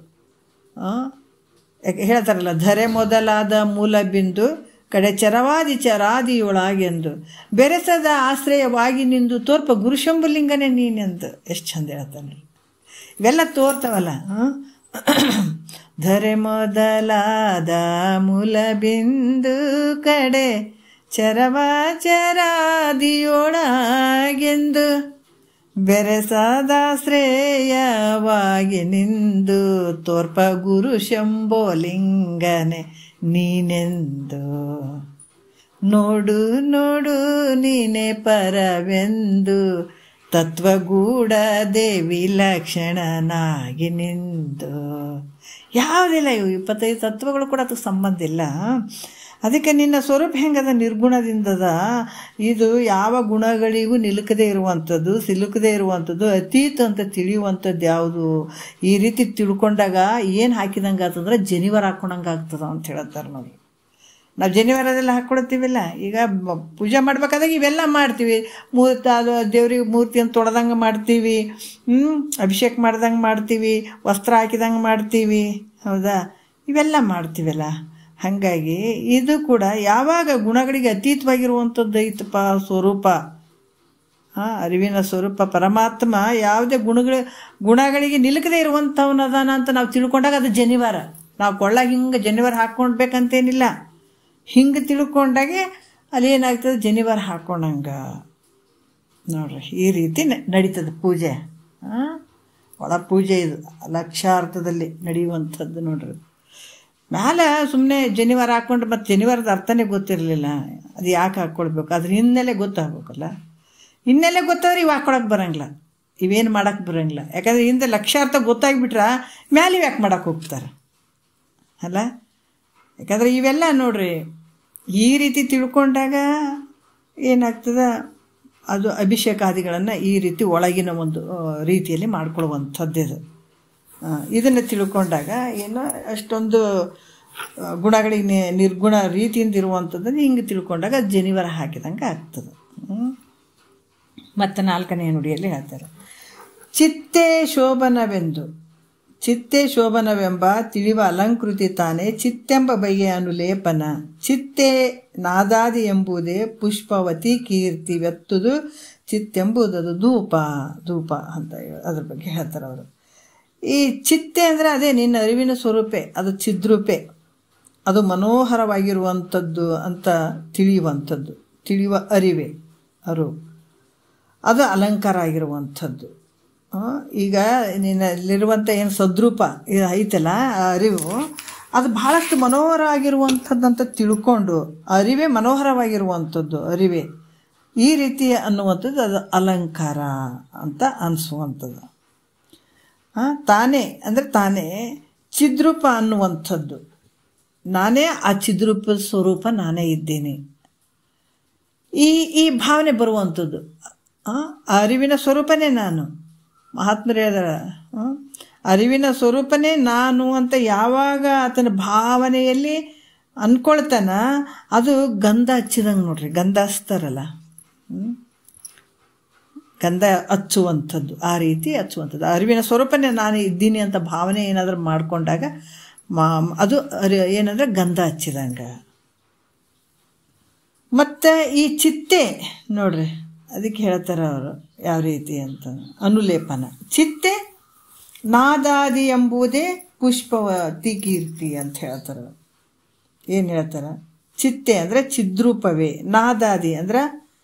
ಹೇಳ್ತಾರಲ್ಲ, ಧರೆ ಮೊದಲಾದ ಮೂಲ ಬಿಂದು ಕಡೆ ಚರವಾದಿ ಚರಾದಿಯೊಳಗೆಂದು ಬೆರೆಸದ ಆಶ್ರಯವಾಗಿ ನಿಂದು ತೋರ್ಪ ಗುರುಶಂಭುಲಿಂಗನೇ ನೀನೆಂದು. ಎಷ್ಟು ಚಂದ ಹೇಳ್ತಾನೆ. ಇವೆಲ್ಲ ತೋರ್ತಾವಲ್ಲ. ಧರೆ ಮೊದಲಾದ ಮೂಲ ಬಿಂದು ಕಡೆ ಚರವಾಚರಾದಿಯೊಳಗೆಂದು ಬೆರೆಸಾದಾಶ್ರೇಯವಾಗಿ ನಿಂದು ತೋರ್ಪ ಗುರು ಶಂಭೋಲಿಂಗನೆ ನೀನೆಂದು. ನೋಡು ನೋಡು ನೀನೆ ಪರವೆಂದು ತತ್ವಗೂಢ ದೇವಿ ಲಕ್ಷಣನಾಗಿ ನಿಂದು. ಯಾವುದಿಲ್ಲ, ಇವು 25 ತತ್ವಗಳು ಕೂಡ ಅದಕ್ಕೆ ಸಂಬಂಧ ಇಲ್ಲ. ಅದಕ್ಕೆ ನಿನ್ನ ಸ್ವರೂಪ ಹೆಂಗದ, ನಿರ್ಗುಣದಿಂದದ. ಇದು ಯಾವ ಗುಣಗಳಿಗೂ ನಿಲುಕದೇ ಇರುವಂಥದ್ದು, ಸಿಲುಕದೇ ಇರುವಂಥದ್ದು, ಅತೀತ ಅಂತ ತಿಳಿಯುವಂಥದ್ದು ಯಾವುದು. ಈ ರೀತಿ ತಿಳ್ಕೊಂಡಾಗ ಏನು ಹಾಕಿದಂಗೆ ಆಗ್ತದಂದ್ರೆ ಜನಿವಾರ ಹಾಕ್ಕೊಂಡಂಗೆ ಆಗ್ತದ ಅಂತ ಹೇಳ್ತಾರೆ ನೋಡಿ. ನಾವು ಜನಿವಾರದೆಲ್ಲ ಹಾಕ್ಕೊಳ್ತೀವಿಲ್ಲ, ಈಗ ಪೂಜೆ ಮಾಡ್ಬೇಕಾದಾಗ ಇವೆಲ್ಲ ಮಾಡ್ತೀವಿ. ಅದು ದೇವ್ರಿಗೆ ಮೂರ್ತಿಯನ್ನು ತೊಳೆದಂಗೆ ಮಾಡ್ತೀವಿ, ಅಭಿಷೇಕ ಮಾಡ್ದಂಗೆ ಮಾಡ್ತೀವಿ, ವಸ್ತ್ರ ಹಾಕಿದಂಗೆ ಮಾಡ್ತೀವಿ, ಹೌದಾ? ಇವೆಲ್ಲ ಮಾಡ್ತೀವಲ್ಲ. ಹಾಗಾಗಿ ಇದು ಕೂಡ ಯಾವಾಗ ಗುಣಗಳಿಗೆ ಅತೀತವಾಗಿರುವಂಥದ್ದು ಐತಪ್ಪ ಸ್ವರೂಪ, ಅರಿವಿನ ಸ್ವರೂಪ ಪರಮಾತ್ಮ ಯಾವುದೇ ಗುಣಗಳಿಗೆ ನಿಲುಕದೇ ಇರುವಂಥವನದಾನ ಅಂತ ನಾವು ತಿಳ್ಕೊಂಡಾಗ ಅದು ಜನಿವಾರ. ನಾವು ಕೊಳ್ಳಾಗ ಹಿಂಗೆ ಜನಿವಾರ ಹಾಕ್ಕೊಳ್ಬೇಕಂತೇನಿಲ್ಲ. ಹಿಂಗೆ ತಿಳ್ಕೊಂಡಾಗೆ ಅಲ್ಲಿ ಏನಾಗ್ತದೆ, ಜನಿವಾರ ಹಾಕ್ಕೊಂಡಂಗೆ ನೋಡ್ರಿ. ಈ ರೀತಿ ನಡೀತದೆ ಪೂಜೆ. ಒಳ ಪೂಜೆ ಇದು ಲಕ್ಷಾರ್ಥದಲ್ಲಿ ನಡೆಯುವಂಥದ್ದು ನೋಡ್ರಿ. ಮ್ಯಾಲೆ ಸುಮ್ಮನೆ ಜನಿವಾರ ಹಾಕ್ಕೊಂಡ್ರೆ ಮತ್ತು ಜನಿವಾರದ ಅರ್ಥನೇ ಗೊತ್ತಿರಲಿಲ್ಲ, ಅದು ಯಾಕೆ ಹಾಕ್ಕೊಳ್ಬೇಕು, ಅದ್ರ ಹಿನ್ನೆಲೆ ಗೊತ್ತಾಗಬೇಕಲ್ಲ. ಹಿನ್ನೆಲೆ ಗೊತ್ತಾದ್ರೆ ಇವು ಹಾಕ್ಕೊಳಕ್ಕೆ ಬರೋಂಗಿಲ್ಲ, ಇವೇನು ಮಾಡೋಕ್ಕೆ ಬರೋಂಗಿಲ್ಲ. ಯಾಕಂದರೆ ಹಿಂದೆ ಲಕ್ಷಾರ್ಥ ಗೊತ್ತಾಗ್ಬಿಟ್ರೆ ಮ್ಯಾಲೆ ಇವು ಯಾಕೆ ಮಾಡೋಕ್ಕೆ ಹೋಗ್ತಾರೆ ಅಲ್ಲ. ಯಾಕಂದರೆ ಇವೆಲ್ಲ ನೋಡ್ರಿ ಈ ರೀತಿ ತಿಳ್ಕೊಂಡಾಗ ಏನಾಗ್ತದೆ, ಅದು ಅಭಿಷೇಕಾದಿಗಳನ್ನು ಈ ರೀತಿ ಒಳಗಿನ ಒಂದು ರೀತಿಯಲ್ಲಿ ಮಾಡ್ಕೊಳ್ಳುವಂಥದ್ದು. ಇದನ್ನು ತಿಳ್ಕೊಂಡಾಗ ಏನೋ ಅಷ್ಟೊಂದು ಗುಣಗಳಿಗೆ ನಿರ್ಗುಣ ರೀತಿಯಿಂದ ಇರುವಂಥದ್ದನ್ನು ಹಿಂಗೆ ತಿಳ್ಕೊಂಡಾಗ ಜನಿವಾರ ಹಾಕಿದಂಗೆ ಆಗ್ತದೆ. ಮತ್ತು 4ನೇ ನುಡಿಯಲ್ಲಿ ಹೇಳ್ತಾರೆ, ಚಿತ್ತೇ ಶೋಭನವೆಂದು ಚಿತ್ತೆ ಶೋಭನವೆಂಬ ತಿಳಿವ ಅಲಂಕೃತಿ ತಾನೇ ಚಿತ್ತೆಂಬ ಬಗೆಯ ಅನುಲೇಪನ. ಚಿತ್ತೆ ನಾದಾದಿ ಎಂಬುದೇ ಪುಷ್ಪವತಿ ಕೀರ್ತಿ ವ್ಯತ್ತುದು ಚಿತ್ತೆಂಬುದದು ಧೂಪ ಧೂಪ ಅಂತ ಅದ್ರ ಬಗ್ಗೆ ಹೇಳ್ತಾರೆ ಅವರು. ಈ ಚಿತ್ತೆ ಅಂದರೆ ಅದೇ ನಿನ್ನ ಅರಿವಿನ ಸ್ವರೂಪೆ, ಅದು ಚಿದ್ರೂಪೆ, ಅದು ಮನೋಹರವಾಗಿರುವಂಥದ್ದು ಅಂತ ತಿಳಿಯುವಂಥದ್ದು, ತಿಳಿಯುವ ಅರಿವೆ ಅದು ಅಲಂಕಾರ ಆಗಿರುವಂಥದ್ದು. ಈಗ ನಿನ್ನಲ್ಲಿರುವಂಥ ಏನು ಸದ್ರೂಪ ಇದು ಐತಲ್ಲ ಆ ಅರಿವು, ಅದು ಬಹಳಷ್ಟು ಮನೋಹರ ಆಗಿರುವಂಥದ್ದಂತ ತಿಳ್ಕೊಂಡು ಅರಿವೇ ಮನೋಹರವಾಗಿರುವಂಥದ್ದು ಅರಿವೇ ಈ ರೀತಿ ಅನ್ನುವಂಥದ್ದು ಅದು ಅಲಂಕಾರ ಅಂತ ಅನಿಸುವಂಥದ್ದು. ತಾನೇ ಅಂದರೆ ತಾನೇ ಚಿದ್ರೂಪ ಅನ್ನುವಂಥದ್ದು, ನಾನೇ ಆ ಚಿದ್ರೂಪದ ಸ್ವರೂಪ ನಾನೇ ಇದ್ದೇನೆ, ಈ ಭಾವನೆ ಬರುವಂಥದ್ದು. ಅರಿವಿನ ಸ್ವರೂಪನೇ ನಾನು. ಮಹಾತ್ಮರು ಹೇಳಿದಾರ ಅರಿವಿನ ಸ್ವರೂಪನೇ ನಾನು ಅಂತ ಯಾವಾಗ ಆತನ ಭಾವನೆಯಲ್ಲಿ ಅಂದ್ಕೊಳ್ತಾನ, ಅದು ಗಂಧ ಹಚ್ಚಿದಂಗೆ ನೋಡ್ರಿ, ಗಂಧ ಹಚ್ತಾರಲ್ಲ, ಗಂಧ ಹಚ್ಚುವಂಥದ್ದು, ಆ ರೀತಿ ಹಚ್ಚುವಂಥದ್ದು. ಅರಿವಿನ ಸ್ವರೂಪನೇ ನಾನು ಇದ್ದೀನಿ ಅಂತ ಭಾವನೆ ಏನಾದರೂ ಮಾಡಿಕೊಂಡಾಗ ಅದು ಏನಂದ್ರೆ ಗಂಧ ಹಚ್ಚಿದಂಗೆ. ಮತ್ತು ಈ ಚಿತ್ತೆ ನೋಡ್ರಿ, ಅದಕ್ಕೆ ಹೇಳ್ತಾರೆ ಅವರು ಯಾವ ರೀತಿ ಅಂತ ಅನುಲೇಪನ. ಚಿತ್ತೆ ನಾದಾದಿ ಎಂಬುದೇ ಪುಷ್ಪವತಿ ಕೀರ್ತಿ ಅಂತ ಹೇಳ್ತಾರೆ. ಏನು ಹೇಳ್ತಾರೆ? ಚಿತ್ತೆ ಅಂದರೆ ಚಿದ್ರೂಪವೇ, ನಾದಾದಿ ಅಂದ್ರೆ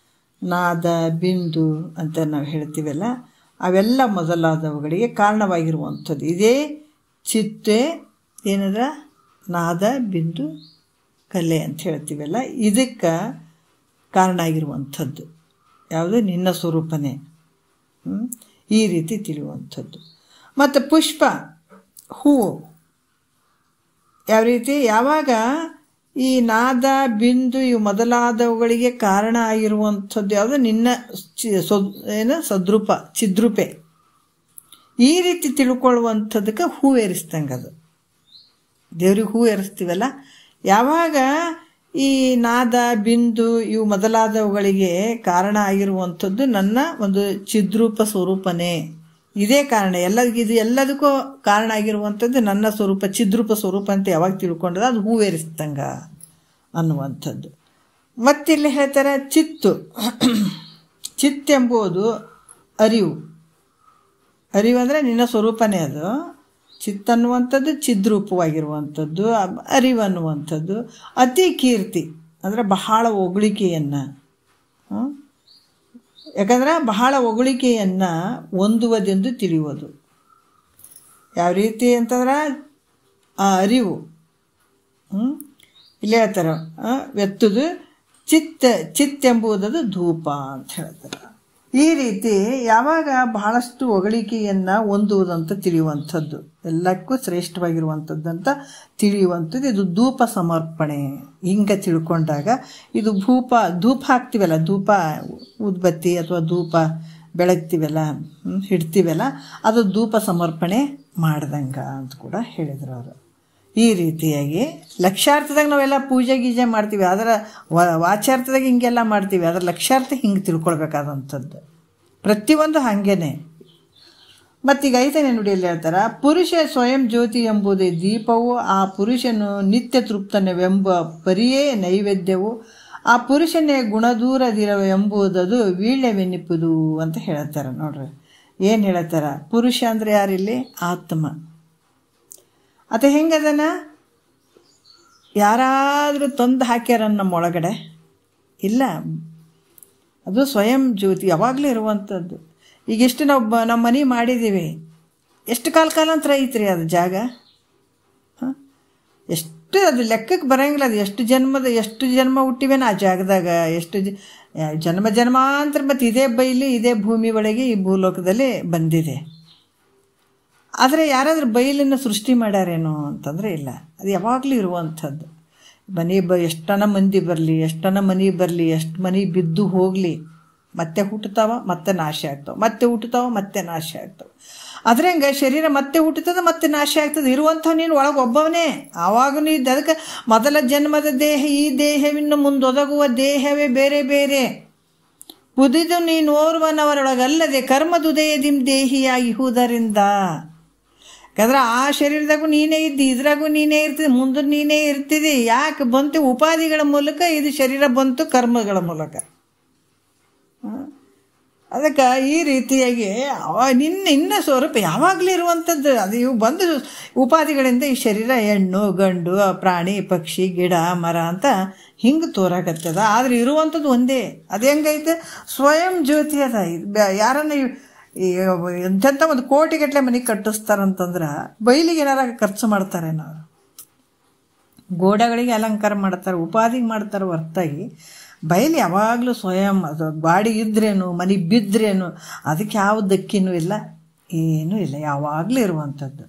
ನಾದ ಬಿಂದು ಅಂತ ನಾವು ಹೇಳ್ತೀವಲ್ಲ, ಅವೆಲ್ಲ ಮೊದಲಾದವುಗಳಿಗೆ ಕಾರಣವಾಗಿರುವಂಥದ್ದು ಇದೇ ಚಿತ್ತೆ. ಏನಂದ್ರೆ ನಾದ ಬಿಂದು ಕಲೆ ಅಂತ ಹೇಳ್ತೀವಲ್ಲ, ಇದಕ್ಕೆ ಕಾರಣ ಆಗಿರುವಂಥದ್ದು ಯಾವುದು? ನಿನ್ನ ಸ್ವರೂಪನೇ. ಈ ರೀತಿ ತಿಳಿಯುವಂಥದ್ದು. ಮತ್ತು ಪುಷ್ಪ, ಹೂವು ಯಾವ ರೀತಿ? ಯಾವಾಗ ಈ ನಾದ ಬಿಂದು ಇವು ಮೊದಲಾದವುಗಳಿಗೆ ಕಾರಣ ಆಗಿರುವಂಥದ್ದು ಯಾವುದು? ನಿನ್ನ ಸದ್ರೂಪ ಚಿದ್ರೂಪೆ. ಈ ರೀತಿ ತಿಳ್ಕೊಳ್ಳುವಂಥದ್ದಕ್ಕೆ ಹೂ ಏರಿಸ್ದಂಗೆ. ಅದು ದೇವ್ರಿಗೆ ಹೂ ಏರಿಸ್ತೀವಲ್ಲ, ಯಾವಾಗ ಈ ನಾದ ಬಿಂದು ಇವು ಮೊದಲಾದವುಗಳಿಗೆ ಕಾರಣ ಆಗಿರುವಂಥದ್ದು ನನ್ನ ಒಂದು ಚಿದ್ರೂಪ ಸ್ವರೂಪನೇ, ಇದೇ ಕಾರಣ, ಇದು ಎಲ್ಲದಕ್ಕೂ ಕಾರಣ ಆಗಿರುವಂಥದ್ದು ನನ್ನ ಸ್ವರೂಪ, ಚಿದ್ರೂಪ ಸ್ವರೂಪ ಅಂತ ಯಾವಾಗ ತಿಳ್ಕೊಂಡ್ರೆ ಅದು ಹೂವೇರಿಸ್ತಂಗ ಅನ್ನುವಂಥದ್ದು. ಮತ್ತಿಲ್ಲಿ ಹೇಳ್ತಾರೆ ಚಿತ್ತು. ಚಿತ್ತೆಂಬುದು ಅರಿವು. ಅರಿವು ಅಂದರೆ ನಿನ್ನ ಸ್ವರೂಪನೇ ಅದು. ಚಿತ್ತನ್ನುವಂಥದ್ದು ಚಿದ್ರೂಪವಾಗಿರುವಂಥದ್ದು, ಅರಿವು ಅನ್ನುವಂಥದ್ದು. ಅತಿ ಕೀರ್ತಿ ಅಂದರೆ ಬಹಳ ಹೊಗಳಿಕೆಯನ್ನು, ಯಾಕಂದರೆ ಬಹಳ ಹೊಗಳಿಕೆಯನ್ನು ಹೊಂದುವುದೆಂದು ತಿಳಿಯುವುದು. ಯಾವ ರೀತಿ ಅಂತಂದ್ರೆ ಆ ಅರಿವು ಇಲ್ಲಿ ಹೇಳ್ತಾರೆ ವ್ಯತ್ತುದು ಚಿತ್ತೆಂಬುದದು ಧೂಪ ಅಂತ ಹೇಳ್ತಾರೆ. ಈ ರೀತಿ ಯಾವಾಗ ಬಹಳಷ್ಟು ಹೊಗಳಿಕೆಯನ್ನು ಹೊಂದುವುದಂತ ತಿಳಿಯುವಂಥದ್ದು, ಎಲ್ಲಕ್ಕೂ ಶ್ರೇಷ್ಠವಾಗಿರುವಂಥದ್ದಂತ ತಿಳಿಯುವಂಥದ್ದು, ಇದು ಧೂಪ ಸಮರ್ಪಣೆ. ಹಿಂಗೆ ತಿಳ್ಕೊಂಡಾಗ ಇದು ಧೂಪ ಹಾಕ್ತೀವಲ್ಲ, ಧೂಪ ಉದ್ಬತ್ತಿ ಅಥವಾ ಧೂಪ ಬೆಳಗ್ತೀವಲ್ಲ, ಇಡ್ತೀವಲ್ಲ, ಅದು ಧೂಪ ಸಮರ್ಪಣೆ ಮಾಡ್ದಂಗೆ ಅಂತ ಕೂಡ ಹೇಳಿದ್ರು ಅವರು. ಈ ರೀತಿಯಾಗಿ ಲಕ್ಷ್ಯಾರ್ಥದಾಗ ನಾವೆಲ್ಲ ಪೂಜೆ ಗೀಜೆ ಮಾಡ್ತೀವಿ, ಅದರ ವಾಚ್ಯಾರ್ಥದಾಗ ಹಿಂಗೆಲ್ಲ ಮಾಡ್ತೀವಿ, ಅದರ ಲಕ್ಷ್ಯಾರ್ಥ ಹಿಂಗೆ ತಿಳ್ಕೊಳ್ಬೇಕಾದಂಥದ್ದು ಪ್ರತಿಯೊಂದು ಹಾಗೇನೆ. ಮತ್ತೀಗ 5ನೇ ನುಡಿಯಲ್ಲಿ ಹೇಳ್ತಾರೆ, ಪುರುಷ ಸ್ವಯಂ ಜ್ಯೋತಿ ಎಂಬುದೇ ದೀಪವು, ಆ ಪುರುಷನು ನಿತ್ಯ ತೃಪ್ತನೆವೆಂಬ ಪರಿಯೇ ನೈವೇದ್ಯವು, ಆ ಪುರುಷನೇ ಗುಣದೂರದಿರವ ಎಂಬುದದು ವೀಳ್ಯವೆನ್ನಿಪ್ಪುದು ಅಂತ ಹೇಳ್ತಾರೆ. ನೋಡ್ರಿ ಏನು ಹೇಳ್ತಾರೆ? ಪುರುಷ ಅಂದರೆ ಯಾರಿಲ್ಲಿ? ಆತ್ಮ. ಅದು ಹೆಂಗದನ? ಯಾರಾದರೂ ತಂದು ಹಾಕ್ಯಾರ ನಮ್ಮ ಒಳಗಡೆ? ಇಲ್ಲ, ಅದು ಸ್ವಯಂ ಜ್ಯೋತಿ ಯಾವಾಗಲೂ ಇರುವಂಥದ್ದು. ಈಗ ಎಷ್ಟು ನಮ್ಮ ಮನೆ ಮಾಡಿದ್ದೀವಿ, ಎಷ್ಟು ಕಾಲಾಂತರ ಐತ್ರಿ ಅದು ಜಾಗ, ಎಷ್ಟು ಅದು ಲೆಕ್ಕಕ್ಕೆ ಬರೋಂಗಿಲ್ಲ. ಅದು ಎಷ್ಟು ಜನ್ಮ ಹುಟ್ಟಿವೇನ ಆ ಜಾಗದಾಗ, ಎಷ್ಟು ಜನ್ಮಾಂತರ. ಮತ್ತು ಇದೇ ಬೈಲಿ ಇದೇ ಭೂಮಿ ಒಳಗೆ ಈ ಭೂಲೋಕದಲ್ಲಿ ಬಂದಿದೆ. ಆದರೆ ಯಾರಾದರೂ ಬೈಲನ್ನು ಸೃಷ್ಟಿ ಮಾಡ್ಯಾರೇನೋ ಅಂತಂದರೆ ಇಲ್ಲ, ಅದು ಯಾವಾಗಲೂ ಇರುವಂಥದ್ದು. ಎಷ್ಟನ ಮಂದಿ ಬರಲಿ, ಎಷ್ಟನ ಮನೆ ಬರಲಿ, ಎಷ್ಟು ಮನೆ ಬಿದ್ದು ಹೋಗಲಿ, ಮತ್ತೆ ಹುಟ್ಟುತ್ತಾವ, ಮತ್ತೆ ನಾಶ ಆಗ್ತಾವೆ, ಮತ್ತೆ ಹುಟ್ಟುತ್ತಾವ, ಮತ್ತೆ ನಾಶ ಆಗ್ತಾವೆ. ಅದ್ರಂಗೆ ಶರೀರ ಮತ್ತೆ ಹುಟ್ಟುತ್ತದೆ, ಮತ್ತೆ ನಾಶ ಆಗ್ತದೆ. ಇರುವಂಥವು ನೀನು ಒಳಗೆ ಒಬ್ಬವನೇ. ಆವಾಗ ನೀನು ಅದಕ್ಕೆ ಮೊದಲ ಜನ್ಮದ ದೇಹ, ಈ ದೇಹವಿನ್ನು ಮುಂದೊದಗುವ ದೇಹವೇ ಬೇರೆ ಬೇರೆ. ಪುದಿದು ನೀನು ಓರ್ವನವರೊಳಗಲ್ಲದೆ ಕರ್ಮದುದಯದಿಂ ದೇಹಿಯಾಗಿಹುದರಿಂದ. ಯಾಕಂದ್ರೆ ಆ ಶರೀರದಾಗೂ ನೀನೇ ಇದ್ದಿ, ಇದ್ರಾಗೂ ನೀನೇ ಇರ್ತಿದ್ದಿ, ಮುಂದೆ ನೀನೇ ಇರ್ತಿದ್ದಿ. ಯಾಕೆ ಬಂತು? ಉಪಾಧಿಗಳ ಮೂಲಕ ಇದು ಶರೀರ ಬಂತು, ಕರ್ಮಗಳ ಮೂಲಕ. ಅದಕ್ಕೆ ಈ ರೀತಿಯಾಗಿ ನಿನ್ನ ಸ್ವರೂಪ ಯಾವಾಗಲೂ ಇರುವಂಥದ್ದು. ಅದು ಇವು ಬಂದು ಉಪಾಧಿಗಳಿಂದ ಈ ಶರೀರ ಹೆಣ್ಣು ಗಂಡು ಪ್ರಾಣಿ ಪಕ್ಷಿ ಗಿಡ ಮರ ಅಂತ ಹಿಂಗೆ ತೋರಾಕತ್ತದ. ಆದರೆ ಇರುವಂಥದ್ದು ಒಂದೇ. ಅದು ಹೆಂಗೈತೆ? ಸ್ವಯಂ ಜ್ಯೋತಿ ಅದ. ಯಾರನ್ನ ಎಂಥ ಒಂದು ಕೋಟಿಗಟ್ಟಲೆ ಮನೆಗೆ ಕಟ್ಟಿಸ್ತಾರಂತಂದ್ರೆ ಬಯಲಿಗೆ ಏನಾರ ಖರ್ಚು ಮಾಡ್ತಾರೆ. ನಾವು ಗೋಡೆಗಳಿಗೆ ಅಲಂಕಾರ ಮಾಡ್ತಾರೆ, ಉಪಾಧಿಗೆ ಮಾಡ್ತಾರೆ ಹೊರತಾಗಿ ಬಯಲು ಯಾವಾಗಲೂ ಸ್ವಯಂ. ಅದು ಗಾಡಿ ಇದ್ರೇನು ಮನೆ ಬಿದ್ರೇನು ಅದಕ್ಕೆ ಯಾವ ದಕ್ಕಿನೂ ಇಲ್ಲ, ಏನೂ ಇಲ್ಲ, ಯಾವಾಗಲೂ ಇರುವಂಥದ್ದು.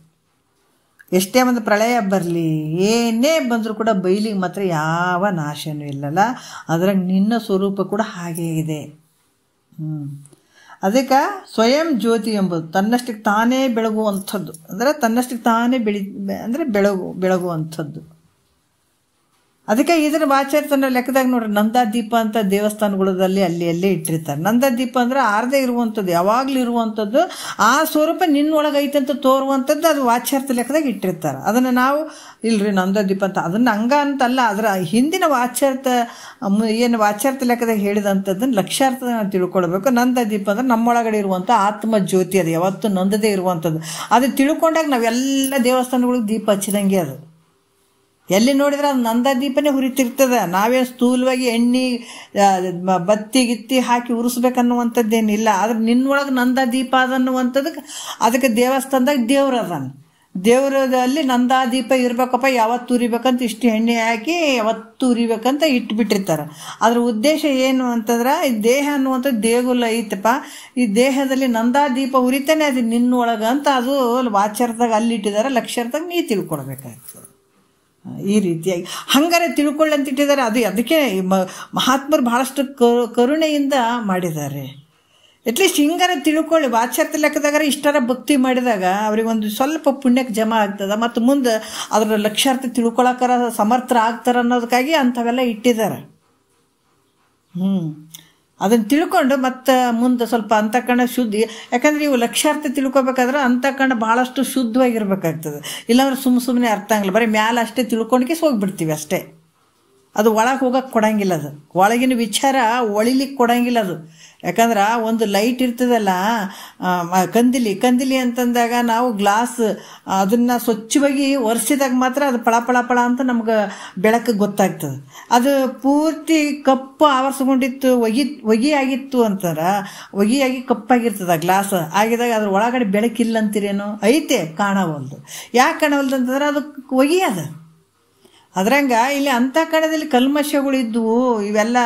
ಎಷ್ಟೇ ಒಂದು ಪ್ರಳಯ ಬರಲಿ ಏನೇ ಬಂದರೂ ಕೂಡ ಬಯಲಿಗೆ ಮಾತ್ರ ಯಾವ ನಾಶನೂ ಇಲ್ಲಲ್ಲ. ಅದ್ರಾಗ ನಿನ್ನ ಸ್ವರೂಪ ಕೂಡ ಹಾಗೇ ಇದೆ. ಅದಕ್ಕೆ ಸ್ವಯಂ ಜ್ಯೋತಿ ಎಂಬುದು ತನ್ನಷ್ಟಕ್ಕೆ ತಾನೇ ಬೆಳಗುವಂಥದ್ದು. ಅಂದರೆ ತನ್ನಷ್ಟಕ್ಕೆ ತಾನೇ ಬೆಳಗುವಂಥದ್ದು. ಅದಕ್ಕೆ ಇದರ ವಾಚಾರ್ತನ ಲೆಕ್ಕದಾಗ ನೋಡ್ರಿ, ನಂದಾದೀಪ ಅಂತ ದೇವಸ್ಥಾನಗಳಲ್ಲಿ ಅಲ್ಲಿ ಇಟ್ಟಿರ್ತಾರೆ. ನಂದಾದೀಪ ಅಂದರೆ ಆರದೇ ಇರುವಂಥದ್ದು, ಯಾವಾಗಲೂ ಇರುವಂಥದ್ದು. ಆ ಸ್ವರೂಪ ನಿನ್ನೊಳಗೈತೆ ಅಂತ ತೋರುವಂಥದ್ದು ಅದು ವಾಚಾರ್ಥ ಲೆಕ್ಕದಾಗ ಇಟ್ಟಿರ್ತಾರೆ. ಅದನ್ನು ನಾವು ಇಲ್ರಿ ನಂದಾದೀಪ ಅಂತ ಅದನ್ನು ಹಂಗ ಅಂತಲ್ಲ, ಅದರ ಹಿಂದಿನ ಏನು ವಾಚಾರ್ಥ ಲೆಕ್ಕದಾಗ ಹೇಳಿದಂಥದ್ದನ್ನು ಲಕ್ಷ್ಯಾರ್ಥ ನಾವು ತಿಳ್ಕೊಳ್ಬೇಕು. ನಂದಾದೀಪ ಅಂದರೆ ನಮ್ಮೊಳಗಡೆ ಇರುವಂಥ ಆತ್ಮ ಜ್ಯೋತಿ, ಅದು ಯಾವತ್ತೂ ನಂದದೇ ಇರುವಂಥದ್ದು. ಅದು ತಿಳ್ಕೊಂಡಾಗ ನಾವೆಲ್ಲ ದೇವಸ್ಥಾನಗಳಿಗೆ ದೀಪ ಹಚ್ಚಿದಂಗೆ. ಅದು ಎಲ್ಲಿ ನೋಡಿದ್ರೆ ಅದು ನಂದಾದೀಪನೇ ಹುರಿತಿರ್ತದೆ. ನಾವೇನು ಸ್ಥೂಲವಾಗಿ ಎಣ್ಣೆ ಬತ್ತಿ ಗಿತ್ತಿ ಹಾಕಿ ಉರಿಸ್ಬೇಕನ್ನುವಂಥದ್ದೇನಿಲ್ಲ. ಆದ್ರೆ ನಿನ್ನೊಳಗೆ ನಂದಾದೀಪ ಅದನ್ನುವಂಥದ್ದಕ್ಕೆ ಅದಕ್ಕೆ ದೇವಸ್ಥಾನದಾಗ ದೇವ್ರು ಅದಾನ. ದೇವರಲ್ಲಿ ನಂದಾದೀಪ ಇರ್ಬೇಕಪ್ಪ, ಯಾವತ್ತು ಉರಿಬೇಕಂತ ಇಷ್ಟು ಎಣ್ಣೆ ಹಾಕಿ ಯಾವತ್ತು ಉರಿಬೇಕಂತ ಇಟ್ಬಿಟ್ಟಿರ್ತಾರೆ. ಅದ್ರ ಉದ್ದೇಶ ಏನು ಅಂತಂದ್ರೆ, ಈ ದೇಹ ಅನ್ನುವಂಥದ್ದು ದೇಗುಲ ಐತಪ್ಪ, ಈ ದೇಹದಲ್ಲಿ ನಂದಾದೀಪ ಉರಿತಾನೆ ಅದು ನಿನ್ನೊಳಗೆ ಅಂತ ಅದು ವಾಚಾರ್ಥದಾಗ ಅಲ್ಲಿಟ್ಟಿದ್ದಾರೆ. ಲಕ್ಷ್ಯಾರ್ಥದಾಗ ನೀ ತಿಳ್ಕೊಳ್ಬೇಕಾಗ್ತದೆ. ಈ ರೀತಿಯಾಗಿ ಹಂಗಾರೆ ತಿಳ್ಕೊಳ್ಳಂತ ಇಟ್ಟಿದ್ದಾರೆ. ಅದಕ್ಕೆ ಮಹಾತ್ಮರು ಬಹಳಷ್ಟು ಕರುಣೆಯಿಂದ ಮಾಡಿದ್ದಾರೆ. ಅಟ್ಲೀಸ್ಟ್ ಹಿಂಗಾರೆ ತಿಳ್ಕೊಳ್ಳಿ. ವಾಚಾರ್ಥ ಲೆಕ್ಕದಾಗ ಇಷ್ಟರ ಭಕ್ತಿ ಮಾಡಿದಾಗ ಅವ್ರಿಗೊಂದು ಸ್ವಲ್ಪ ಪುಣ್ಯಕ್ಕೆ ಜಮಾ ಆಗ್ತದೆ. ಮತ್ತು ಮುಂದೆ ಅದರ ಲಕ್ಷ್ಯಾರ್ಥ ತಿಳ್ಕೊಳಕ್ಕಾರ ಸಮರ್ಥ ಆಗ್ತಾರೆ ಅನ್ನೋದಕ್ಕಾಗಿ ಅಂಥವೆಲ್ಲ ಇಟ್ಟಿದ್ದಾರೆ. ಅದನ್ನು ತಿಳ್ಕೊಂಡು ಮತ್ತು ಮುಂದೆ ಸ್ವಲ್ಪ ಅಂತಃಕರಣ ಶುದ್ಧಿ. ಯಾಕಂದರೆ ಇವು ಲಕ್ಷ್ಯಾರ್ಥ ತಿಳ್ಕೊಬೇಕಾದ್ರೆ ಅಂತಃಕರಣ ಭಾಳಷ್ಟು ಶುದ್ಧವಾಗಿರ್ಬೇಕಾಗ್ತದೆ. ಇಲ್ಲಾಂದ್ರೆ ಸುಮ್ಮನೆ ಅರ್ಥ ಆಗಲ್ಲ. ಬರೀ ಮ್ಯಾಲೆ ಅಷ್ಟೇ ತಿಳ್ಕೊಂಡ್ಕೆ ಹೋಗ್ಬಿಡ್ತೀವಿ ಅಷ್ಟೇ. ಅದು ಒಳಗೆ ಹೋಗಕ್ಕೆ ಕೊಡಂಗಿಲ್ಲ. ಅದು ಒಳಗಿನ ವಿಚಾರ ಒಳಿಲಿಕ್ಕೆ ಕೊಡಂಗಿಲ್ಲ ಅದು. ಯಾಕಂದ್ರೆ ಒಂದು ಲೈಟ್ ಇರ್ತದಲ್ಲ, ಕಂದಿಲಿ ಅಂತಂದಾಗ ನಾವು ಗ್ಲಾಸ್ ಅದನ್ನು ಸ್ವಚ್ಛವಾಗಿ ಒರೆಸಿದಾಗ ಮಾತ್ರ ಅದು ಪಳ ಅಂತ ನಮ್ಗೆ ಬೆಳಕು ಗೊತ್ತಾಗ್ತದೆ. ಅದು ಪೂರ್ತಿ ಕಪ್ಪು ಆವರಿಸ್ಕೊಂಡಿತ್ತು, ಹೊಗೆ ಆಗಿತ್ತು ಅಂತಾರೆ, ಹೊಗೆಯಾಗಿ ಕಪ್ಪಾಗಿರ್ತದೆ ಗ್ಲಾಸ್ ಆಗಿದಾಗ ಅದ್ರ ಒಳಗಡೆ ಬೆಳಕಿಲ್ಲ ಅಂತೀರೇನೋ, ಐತೆ ಕಾಣವಲ್ದು. ಯಾಕೆ ಕಾಣವಲ್ದು ಅಂತಂದ್ರೆ ಅದು ಹೊಗೆ ಅದು. ಅದ್ರಂಗ ಇಲ್ಲಿ ಅಂತಃಕರಣದಲ್ಲಿ ಕಲ್ಮಶಗಳಿದ್ವು, ಇವೆಲ್ಲ